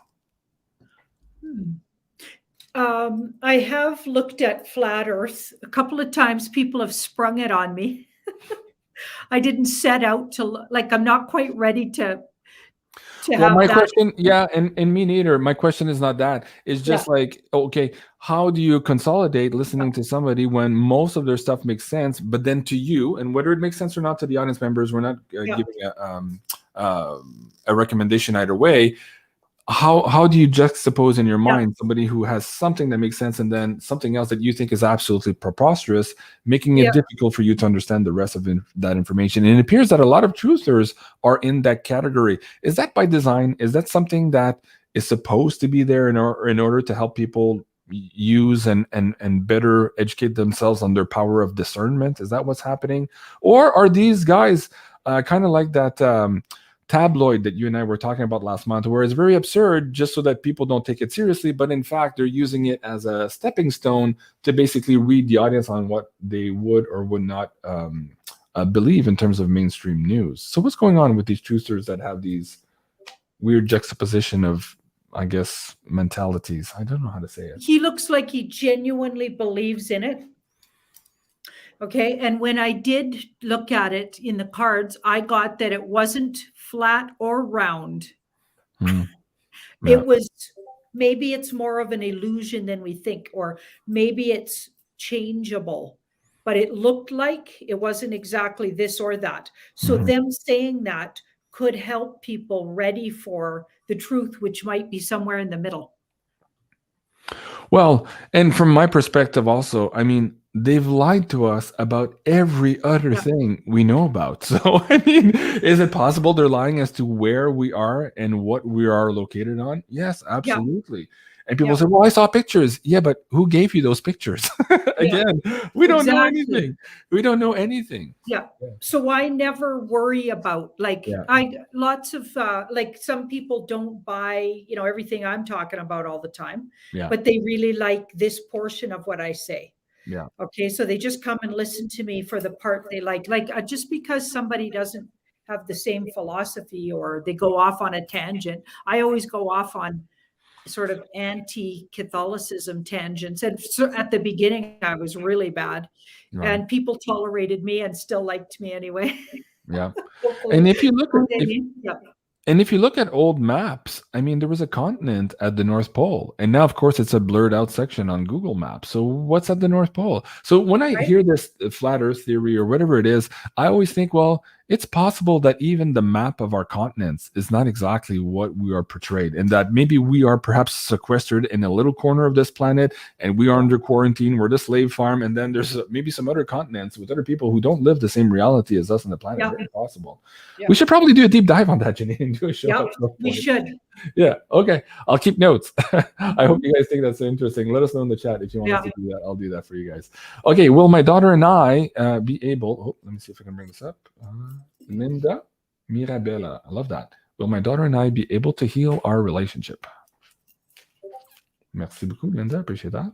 I have looked at flat earth a couple of times. People have sprung it on me. I didn't set out to, like, I'm not quite ready to have my that. question, yeah, and me neither. My question is not that. It's just like, okay, how do you consolidate listening to somebody when most of their stuff makes sense, but then to you, and whether it makes sense or not to the audience members, we're not giving a recommendation either way. How do you juxtapose in your mind somebody who has something that makes sense and then something else that you think is absolutely preposterous, making it difficult for you to understand the rest of that information? And it appears that a lot of truthers are in that category. Is that by design? Is that something that is supposed to be there in order to help people use and better educate themselves on their power of discernment? Is that what's happening? Or are these guys kind of like that tabloid that you and I were talking about last month, where it's very absurd just so that people don't take it seriously, but in fact they're using it as a stepping stone to basically read the audience on what they would or would not believe in terms of mainstream news? So what's going on with these truthers that have these weird juxtaposition of, I guess, mentalities? I don't know how to say it. He looks like he genuinely believes in it. Okay. And when I did look at it in the cards, I got that it wasn't flat or round. It was, maybe it's more of an illusion than we think, or maybe it's changeable, but it looked like it wasn't exactly this or that. So them saying that could help people ready for the truth, which might be somewhere in the middle. Well, and from my perspective also, I mean, they've lied to us about every other thing we know about. So, I mean, is it possible they're lying as to where we are and what we are located on? Yes, absolutely. And people say, well, I saw pictures. Yeah, but who gave you those pictures? Again, we don't know anything. We don't know anything. So I never worry about, like, lots of, like, some people don't buy, everything I'm talking about all the time, but they really like this portion of what I say. Okay. So they just come and listen to me for the part they like, just because somebody doesn't have the same philosophy or they go off on a tangent. I always go off on sort of anti-Catholicism tangents. And so at the beginning, I was really bad, and people tolerated me and still liked me anyway. And if you look if you look at old maps, I mean, there was a continent at the North Pole, and now, of course, it's a blurred out section on Google Maps. So what's at the North Pole? So when I hear this flat Earth theory or whatever it is, I always think, well, it's possible that even the map of our continents is not exactly what we are portrayed, and that maybe we are perhaps sequestered in a little corner of this planet, and we are under quarantine. We're the slave farm, and then there's maybe some other continents with other people who don't live the same reality as us on the planet. Very possible. We should probably do a deep dive on that, Janine, and do a show. We should. Okay. I'll keep notes. I hope you guys think that's interesting. Let us know in the chat if you want us to do that. I'll do that for you guys. Okay. Will my daughter and I be able? Let me see if I can bring this up. Linda Mirabella. I love that. Will my daughter and I be able to heal our relationship? Merci beaucoup, Linda. Appreciate that.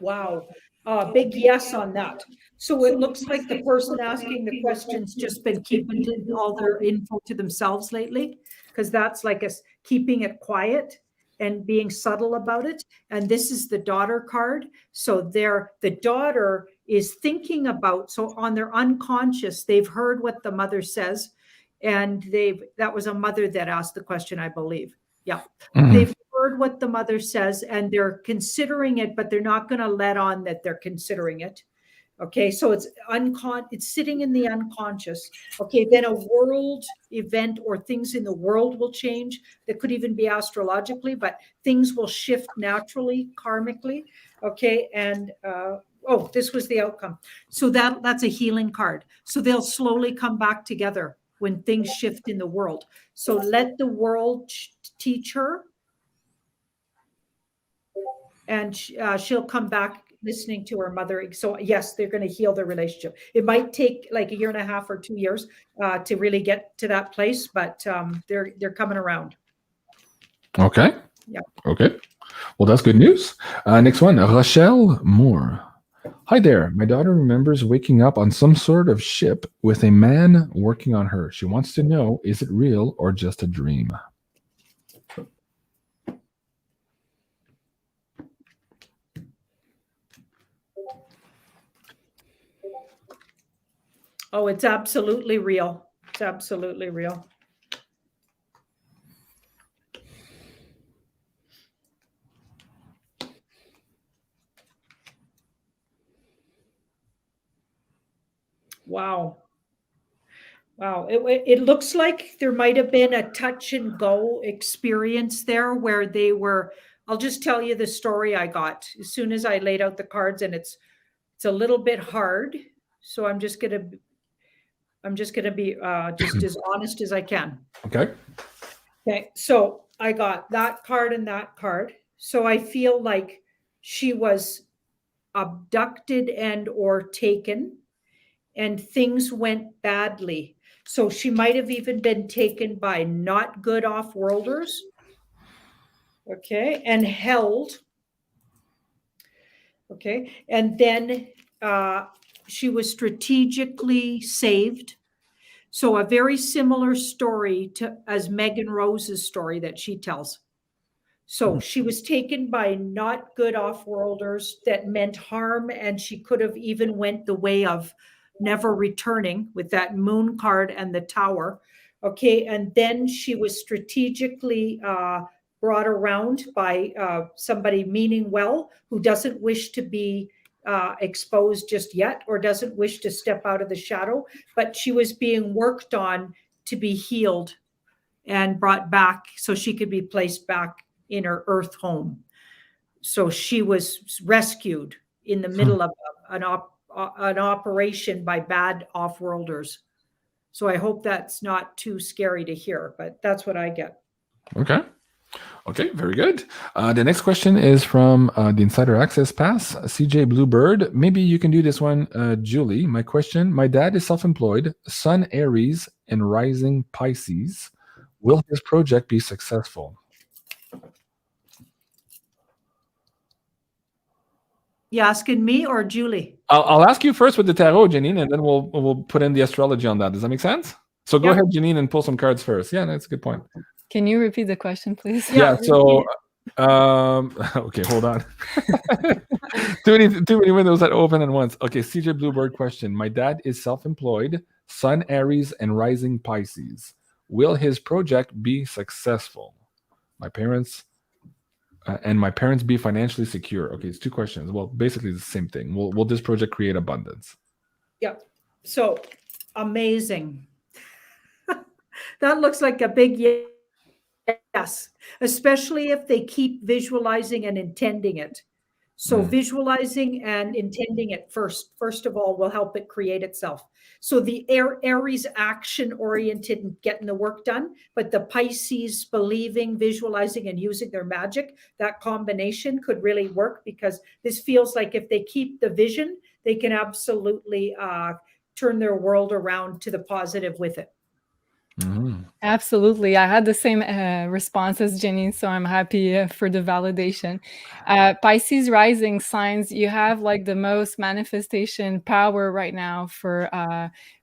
Wow. Big yes on that. So it looks like the person asking the questions just been keeping all their info to themselves lately, because that's like us keeping it quiet and being subtle about it. And this is the daughter card. So the daughter is thinking about, so on their unconscious, they've heard what the mother says, and that was a mother that asked the question, I believe. Yeah. Mhm. They've heard what the mother says and they're considering it, but they're not going to let on that they're considering it. Okay, so it's sitting in the unconscious. Okay, then a world event or things in the world will change. That could even be astrologically, but things will shift naturally, karmically. Okay, and this was the outcome. So that's a healing card. So they'll slowly come back together when things shift in the world. So let the world teach her, and she'll come back listening to her mother. So yes, they're going to heal their relationship. It might take like a year and a half or 2 years to really get to that place, but they're coming around. Okay. Yeah. Okay. Well, that's good news. Next one, Rochelle Moore. Hi there. My daughter remembers waking up on some sort of ship with a man working on her. She wants to know, is it real or just a dream? Oh, it's absolutely real. It's absolutely real. Wow. Wow. It looks like there might have been a touch and go experience there where they were. I'll just tell you the story I got as soon as I laid out the cards, and it's a little bit hard. So I'm just gonna be just as honest as I can. Okay. Okay. So I got that card and that card. So I feel like she was abducted and or taken, and things went badly. So she might have even been taken by not good off-worlders. Okay. And held. Okay. And then she was strategically saved. So a very similar story as Megan Rose's story that she tells. So she was taken by not good off-worlders that meant harm, and she could have even went the way of never returning with that moon card and the tower. Okay, and then she was strategically brought around by somebody meaning well, who doesn't wish to be exposed just yet, or doesn't wish to step out of the shadow, but she was being worked on to be healed and brought back so she could be placed back in her earth home. So she was rescued in the middle of an operation by bad off-worlders. So I hope that's not too scary to hear, but that's what I get. Okay. Okay, very good. The next question is from the Insider Access Pass, CJ Bluebird. Maybe you can do this one, Julie. My question, my dad is self-employed, Sun Aries and rising Pisces. Will his project be successful? You asking me or Julie? I'll ask you first with the tarot, Janine, and then we'll put in the astrology on that. Does that make sense? So go ahead, Janine, and pull some cards first. Yeah, that's a good point. Can you repeat the question, please? Yeah. So, okay, hold on. too many windows that open at once. Okay, CJ Bluebird question. My dad is self-employed, Sun Aries and rising Pisces. Will his project be successful? My parents be financially secure. Okay, it's two questions. Well, basically the same thing. Will this project create abundance? Yeah. So amazing. That looks like a big yes, especially if they keep visualizing and intending it. So visualizing and intending it first of all, will help it create itself. So the Aries action oriented and getting the work done, but the Pisces believing, visualizing, and using their magic, that combination could really work, because this feels like if they keep the vision, they can absolutely turn their world around to the positive with it. Mm-hmm. Absolutely. I had the same response as Janine, so I'm happy for the validation. Pisces rising signs, you have like the most manifestation power right now for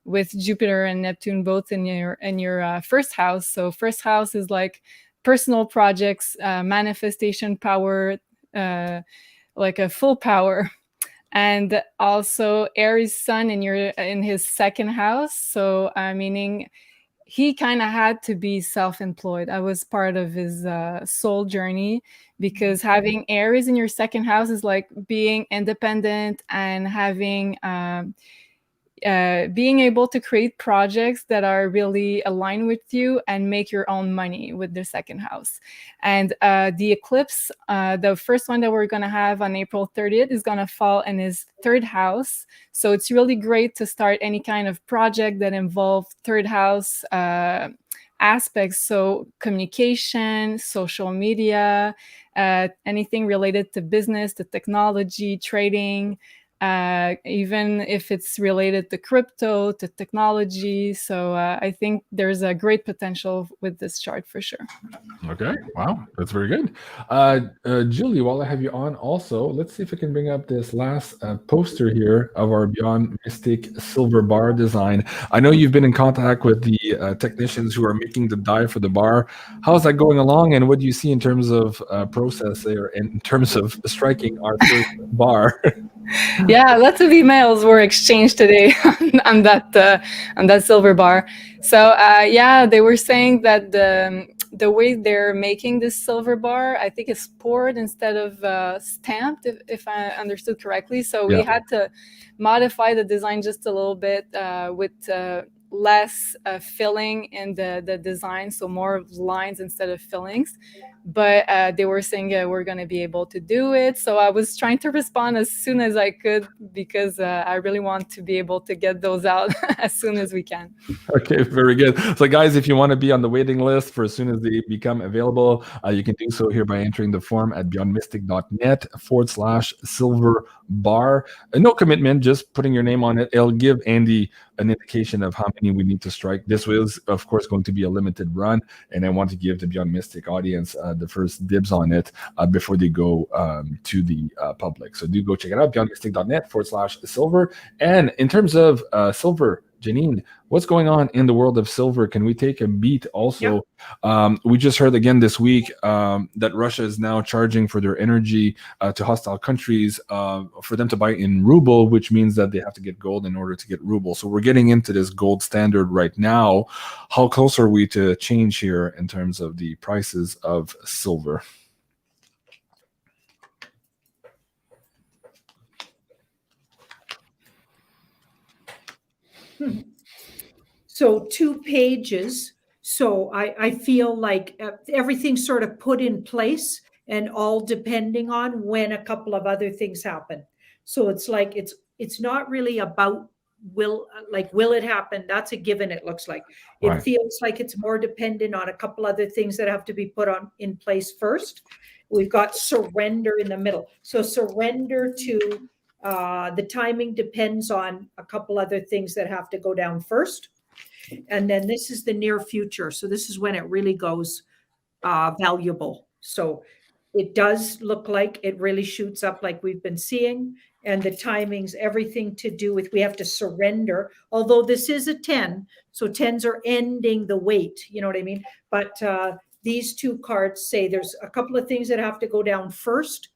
with Jupiter and Neptune both in your first house. So first house is like personal projects, manifestation power, like a full power. and also Aries sun in his second house. So meaning he kind of had to be self-employed. I was part of his soul journey, because having Aries in your second house is like being independent and having being able to create projects that are really aligned with you and make your own money with the second house. And the eclipse, the first one that we're going to have on April 30th, is going to fall in his third house. So it's really great to start any kind of project that involves third house aspects. So communication, social media, anything related to business, to technology, trading, even if it's related to crypto, to technology. So I think there's a great potential with this chart for sure. Okay, wow, that's very good. Julie, while I have you on also, let's see if I can bring up this last poster here of our Beyond Mystic silver bar design. I know you've been in contact with the technicians who are making the die for the bar. How's that going along, and what do you see in terms of process there, in terms of striking our first bar? Yeah, lots of emails were exchanged today on that silver bar. So yeah, they were saying that the way they're making this silver bar, I think, is poured instead of stamped, if I understood correctly. So we had to modify the design just a little bit with less filling in the design, so more lines instead of fillings. But they were saying we're going to be able to do it. So I was trying to respond as soon as I could, because I really want to be able to get those out as soon as we can. Okay, very good. So guys, if you want to be on the waiting list for as soon as they become available, you can do so here by entering the form at beyondmystic.net/silver bar. No commitment, just putting your name on it. It'll give Andy an indication of how many we need to strike. This was, of course, going to be a limited run, and I want to give the Beyond Mystic audience the first dibs on it before they go to the public. So do go check it out, beyondmystic.net/silver. And in terms of silver, Janine, what's going on in the world of silver? Can we take a beat also? We just heard again this week that Russia is now charging for their energy to hostile countries for them to buy in ruble, which means that they have to get gold in order to get ruble. So we're getting into this gold standard right now. How close are we to change here in terms of the prices of silver? So 2 pages. So I feel like everything's sort of put in place, and all depending on when a couple of other things happen. So it's like it's not really about will it happen? That's a given. It looks like it feels like it's more dependent on a couple other things that have to be put in place first. We've got surrender in the middle. So surrender to the timing depends on a couple other things that have to go down first. And then this is the near future. So this is when it really goes valuable. So it does look like it really shoots up like we've been seeing. And the timings, everything to do with, we have to surrender. Although this is a 10, so 10s are ending the wait, you know what I mean? But these 2 cards say there's a couple of things that have to go down first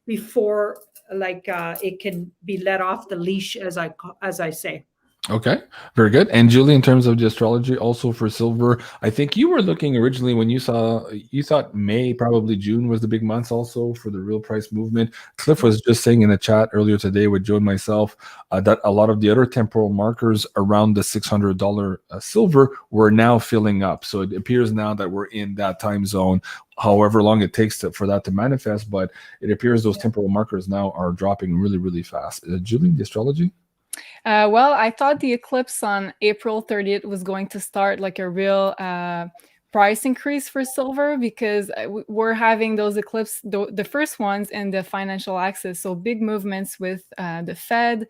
before it can be let off the leash, as I say. Okay, very good. And Julie, in terms of the astrology, also for silver, I think you were looking originally when you thought May, probably June was the big months also for the real price movement. Cliff was just saying in the chat earlier today with Joe and myself that a lot of the other temporal markers around the $600 silver were now filling up. So it appears now that we're in that time zone, however long it takes for that to manifest. But it appears those temporal markers now are dropping really, really fast. Julie, the astrology? Well, I thought the eclipse on April 30th was going to start like a real price increase for silver, because we're having those eclipses, the first ones in the financial axis. So big movements with the Fed,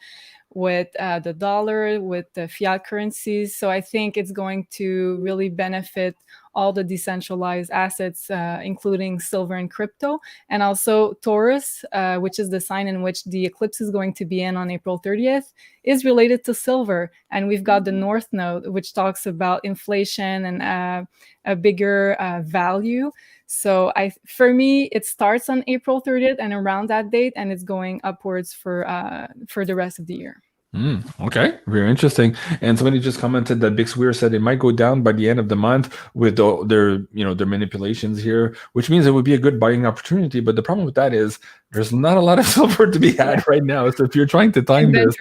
with the dollar, with the fiat currencies. So I think it's going to really benefit all the decentralized assets, including silver and crypto. And also Taurus, which is the sign in which the eclipse is going to be in on April 30th, is related to silver. And we've got the North Node, which talks about inflation and a bigger value. So for me, it starts on April 30th and around that date, and it's going upwards for the rest of the year. Okay, very interesting. And somebody just commented that Big Swear said it might go down by the end of the month with their manipulations here, which means it would be a good buying opportunity. But the problem with that is there's not a lot of silver to be had right now. So if you're trying to time this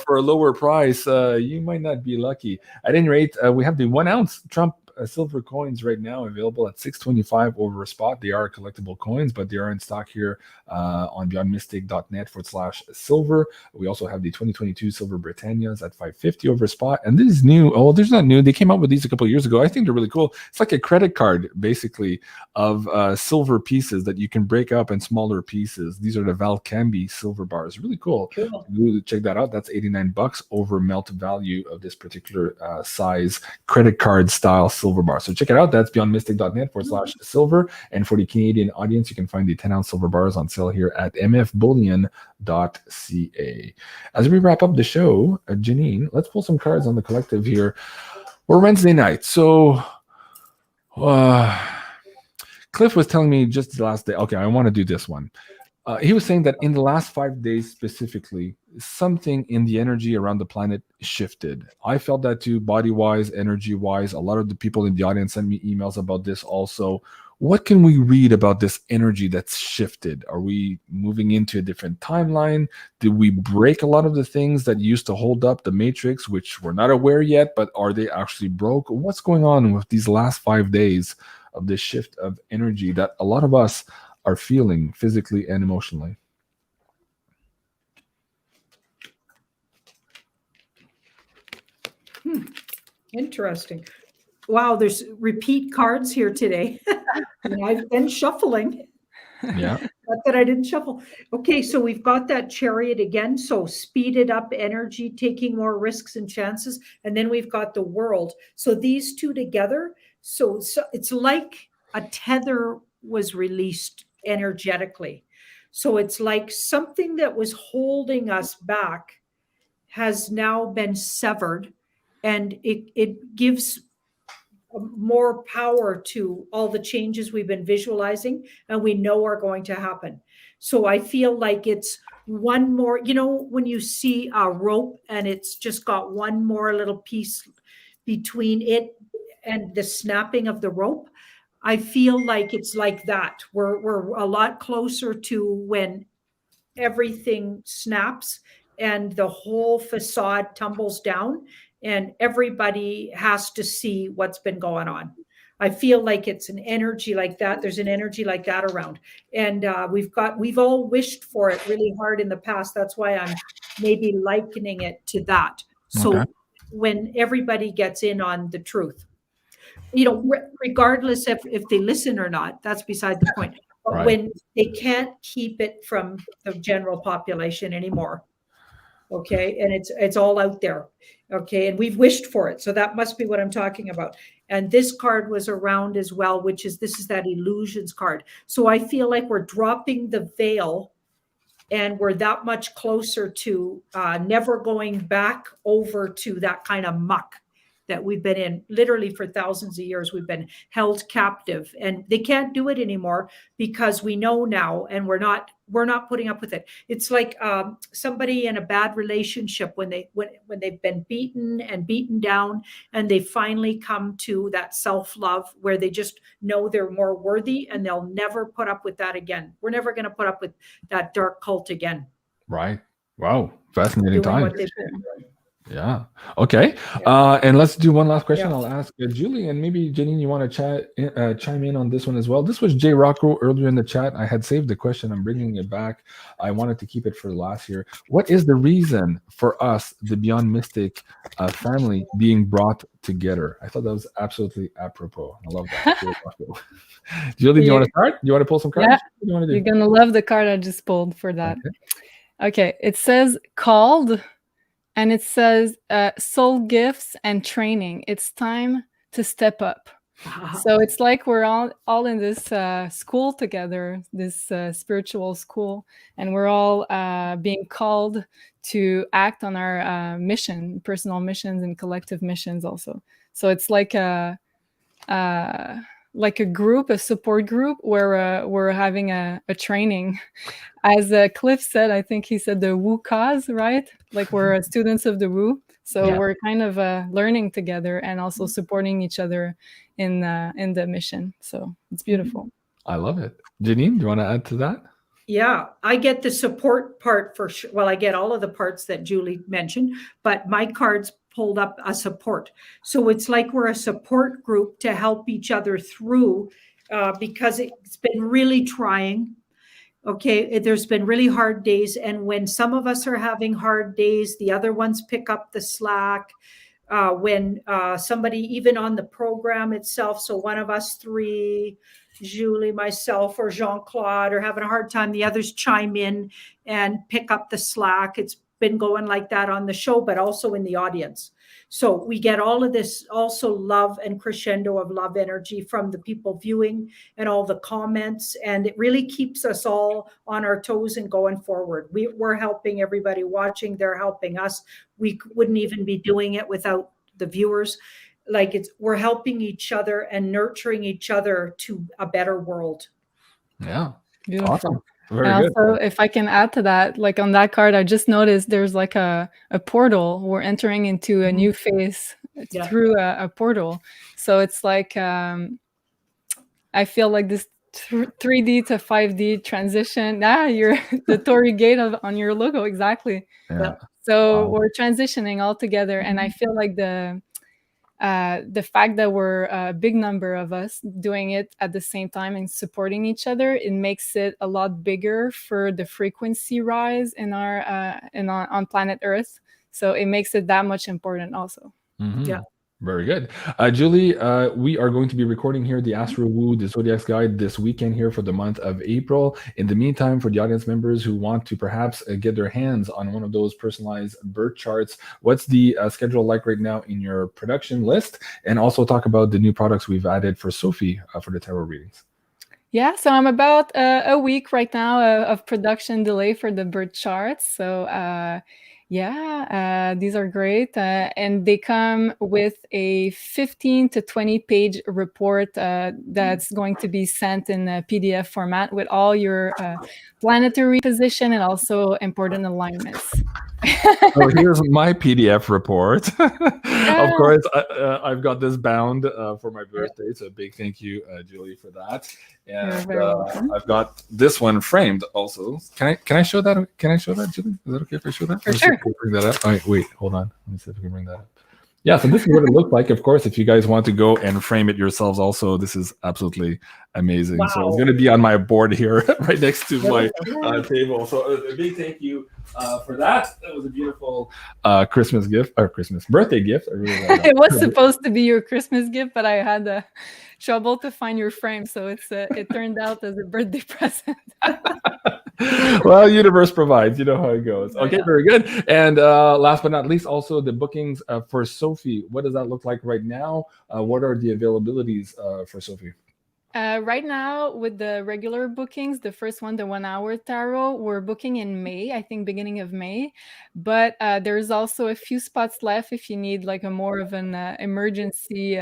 for a lower price, you might not be lucky. At any rate, we have the 1 ounce Trump silver coins right now available at $6.25 over a spot. They are collectible coins, but they are in stock here on beyondmystic.net/silver. We also have the 2022 silver Britannias at $5.50 over a spot. And this is new. Oh, there's not new. They came out with these a couple of years ago. I think they're really cool. It's like a credit card, basically, of silver pieces that you can break up in smaller pieces. These are the Valcambi silver bars. Really cool. Really check that out. That's $89 over melt value of this particular size credit card style silver bar. So check it out. That's beyondmystic.net/silver. And for the Canadian audience, you can find the 10-ounce silver bars on sale here at mfbullion.ca. As we wrap up the show, Janine, let's pull some cards on the collective here. We're Wednesday night. So Cliff was telling me just the last day, okay, I want to do this one. He was saying that in the last 5 days specifically, something in the energy around the planet shifted. I felt that too, body-wise, energy-wise. A lot of the people in the audience sent me emails about this also. What can we read about this energy that's shifted? Are we moving into a different timeline? Did we break a lot of the things that used to hold up the matrix, which we're not aware yet, but are they actually broke? What's going on with these last 5 days of this shift of energy that a lot of us are feeling physically and emotionally? Interesting. Wow, there's repeat cards here today. And I've been shuffling. Yeah. Not that I didn't shuffle. Okay, so we've got that Chariot again. So speeded up energy, taking more risks and chances. And then we've got the World. So these two together, so it's like a tether was released energetically. So it's like something that was holding us back has now been severed, and it gives more power to all the changes we've been visualizing and we know are going to happen. So I feel like it's one more, when you see a rope and it's just got one more little piece between it and the snapping of the rope, I feel like it's like that. We're a lot closer to when everything snaps and the whole facade tumbles down and everybody has to see what's been going on. I feel like it's an energy like that. There's an energy like that around. And we've all wished for it really hard in the past. That's why I'm maybe likening it to that. So when everybody gets in on the truth, regardless if they listen or not, that's beside the point. But when they can't keep it from the general population anymore, okay, and it's all out there, okay, and we've wished for it, so that must be what I'm talking about. And this card was around as well, this is that illusions card. So I feel like we're dropping the veil and we're that much closer to never going back over to that kind of muck that we've been in literally for thousands of years. We've been held captive and they can't do it anymore because we know now, and we're not putting up with it. It's like somebody in a bad relationship when they've been beaten down and they finally come to that self-love where they just know they're more worthy and they'll never put up with that again. We're never going to put up with that dark cult again. Right. Wow. Fascinating time. Yeah. Okay. And let's do one last question. I'll ask Julie, and maybe Janine, you want to chime in on this one as well. This was Jay Rocco earlier in the chat. I had saved the question. I'm bringing it back. I wanted to keep it for last year. What is the reason for us, the Beyond Mystic family, being brought together? I thought that was absolutely apropos. I love that. Julie, do you want to start? Do you want to pull some cards? Yeah. You're going to love the card I just pulled for that. Okay. It says called. And it says soul gifts and training. It's time to step up. So it's like we're all in this school together, this spiritual school, and we're all being called to act on our mission, personal missions and collective missions also. So it's like like a group, a support group, where we're having a training. As Cliff said, I think he said the Woo cause, right? Like we're students of the Woo. So we're kind of learning together and also supporting each other in the mission. So it's beautiful. I love it. Janine, do you want to add to that? Yeah, I get the support part for sure. Well, I get all of the parts that Julie mentioned, but my cards pulled up a support. So it's like we're a support group to help each other through because it's been really trying. Okay, there's been really hard days. And when some of us are having hard days, the other ones pick up the slack. When somebody, even on the program itself, so one of us three, Julie, myself, or Jean-Claude are having a hard time, the others chime in and pick up the slack. It's been going like that on the show, but also in the audience. So we get all of this also love and crescendo of love energy from the people viewing and all the comments. And it really keeps us all on our toes and going forward. We're helping everybody watching. They're helping us. We wouldn't even be doing it without the viewers. Like we're helping each other and nurturing each other to a better world. Yeah. Beautiful. Awesome. Very and good. also, if I can add to that, like on that card, I just noticed there's like a portal. We're entering into a new phase through a portal. So it's like, I feel like this 3D to 5D transition. You're the Torii Gate on your logo. Exactly. Yeah. So we're transitioning all together. And I feel like the fact that we're a big number of us doing it at the same time and supporting each other, it makes it a lot bigger for the frequency rise in on planet Earth. So it makes it that much important also. Mm-hmm. Yeah. Very good. Julie, we are going to be recording here the Astro Woo, the Zodiac's Guide this weekend here for the month of April. In the meantime, for the audience members who want to perhaps get their hands on one of those personalized birth charts, what's the schedule like right now in your production list? And also talk about the new products we've added for Sophie for the tarot readings. Yeah, so I'm about a week right now of production delay for the birth charts. So these are great. And they come with a 15 to 20 page report that's going to be sent in a PDF format with all your planetary position and also important alignments. So here's my PDF report. Of course, I've got this bound for my birthday. So a big thank you, Julie, for that. And I've got this one framed also. Can I show that? Can I show that, Julie? Is that okay if I show that? For sure. Bring that up. All right, wait, hold on. Let me see if we can bring that up. Yeah, so this is what it looks like. Of course, if you guys want to go and frame it yourselves also, this is absolutely amazing. Wow. So it's going to be on my board here right next to my table. So a big thank you for that. That was a beautiful Christmas gift, or birthday gift. I really like that. It was supposed to be your Christmas gift, but I had trouble to find your frame. So it turned out as a birthday present. Well, universe provides. You know how it goes. Okay, very good. And last but not least, also the bookings for Sophie. What does that look like right now? What are the availabilities for Sophie? Right now, with the regular bookings, the first one, the 1 hour tarot, we're booking in May, I think beginning of May. But there's also a few spots left if you need like a more of an emergency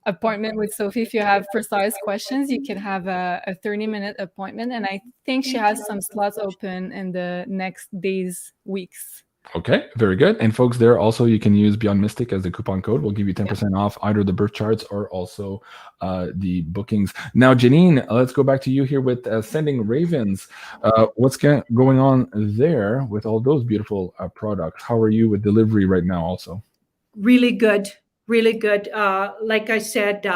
appointment with Sophie. If you have precise questions, you can have a 30-minute appointment. And I think she has some slots open in the next days, weeks. Okay, very good. And folks, there also you can use BeyondMystic as the coupon code. We'll give you 10% off either the birth charts or also the bookings. Now, Janine, let's go back to you here with Sending Ravens. What's going on there with all those beautiful products? How are you with delivery right now also? Really good. Really good. Like I said,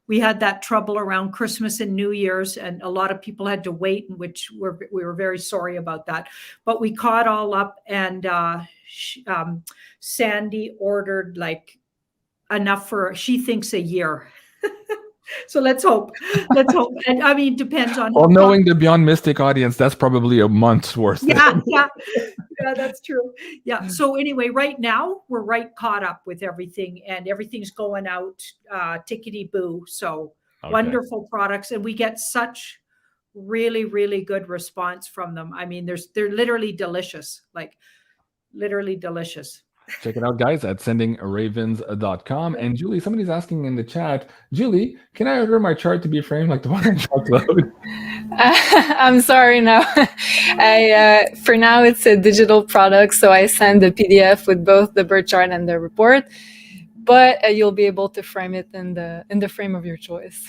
we had that trouble around Christmas and New Year's, and a lot of people had to wait, which we were very sorry about that. But we caught all up, and Sandy ordered like enough for, she thinks, a year. So let's hope. Let's hope. And I mean, depends on. Well, knowing the BeyondMystic audience, that's probably a month's worth. Yeah, that's true. Yeah. So anyway, right now we're caught up with everything, and everything's going out tickety boo. So wonderful products, and we get such really, really good response from them. I mean, they're literally delicious, like literally delicious. Check it out, guys, at sendingravens.com. And Julie, somebody's asking in the chat, Julie, can I order my chart to be framed like the one on Jean-Claude? I'm sorry now. For now it's a digital product, so I send the PDF with both the birth chart and the report. But you'll be able to frame it in the frame of your choice.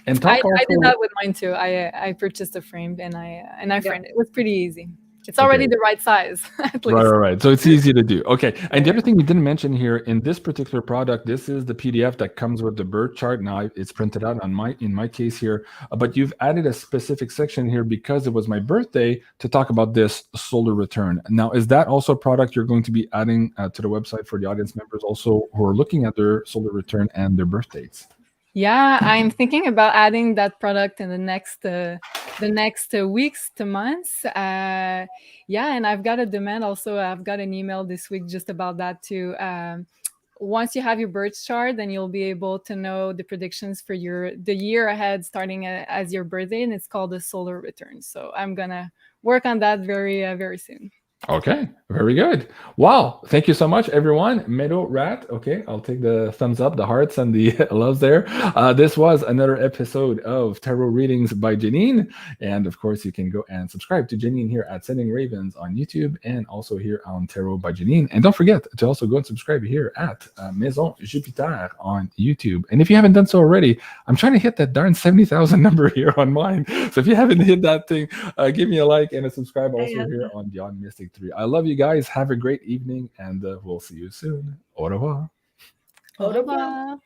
And I did that with mine too. I purchased a frame and I framed it. It was pretty easy. It's already the right size, at least. Right. So it's easy to do. Okay. And the other thing you didn't mention here in this particular product, this is the PDF that comes with the birth chart. Now it's printed out in my case here, but you've added a specific section here because it was my birthday to talk about this solar return. Now, is that also a product you're going to be adding to the website for the audience members also who are looking at their solar return and their birth dates? Yeah, I'm thinking about adding that product in the next weeks to months. And I've got a demand also. I've got an email this week just about that too. Once you have your birth chart, then you'll be able to know the predictions for the year ahead, starting as your birthday, and it's called the solar return. So I'm gonna work on that very very soon. Okay, very good. Wow, thank you so much, everyone. Meadow Rat. Okay, I'll take the thumbs up, the hearts, and the loves there. This was another episode of Tarot Readings by Janine. And of course, you can go and subscribe to Janine here at Sending Ravens on YouTube and also here on Tarot by Janine. And don't forget to also go and subscribe here at Maison Jupiter on YouTube. And if you haven't done so already, I'm trying to hit that darn 70,000 number here on mine. So if you haven't hit that thing, give me a like and a subscribe also here on BeyondMystic. I love you guys. Have a great evening, and we'll see you soon. Au revoir. Au revoir.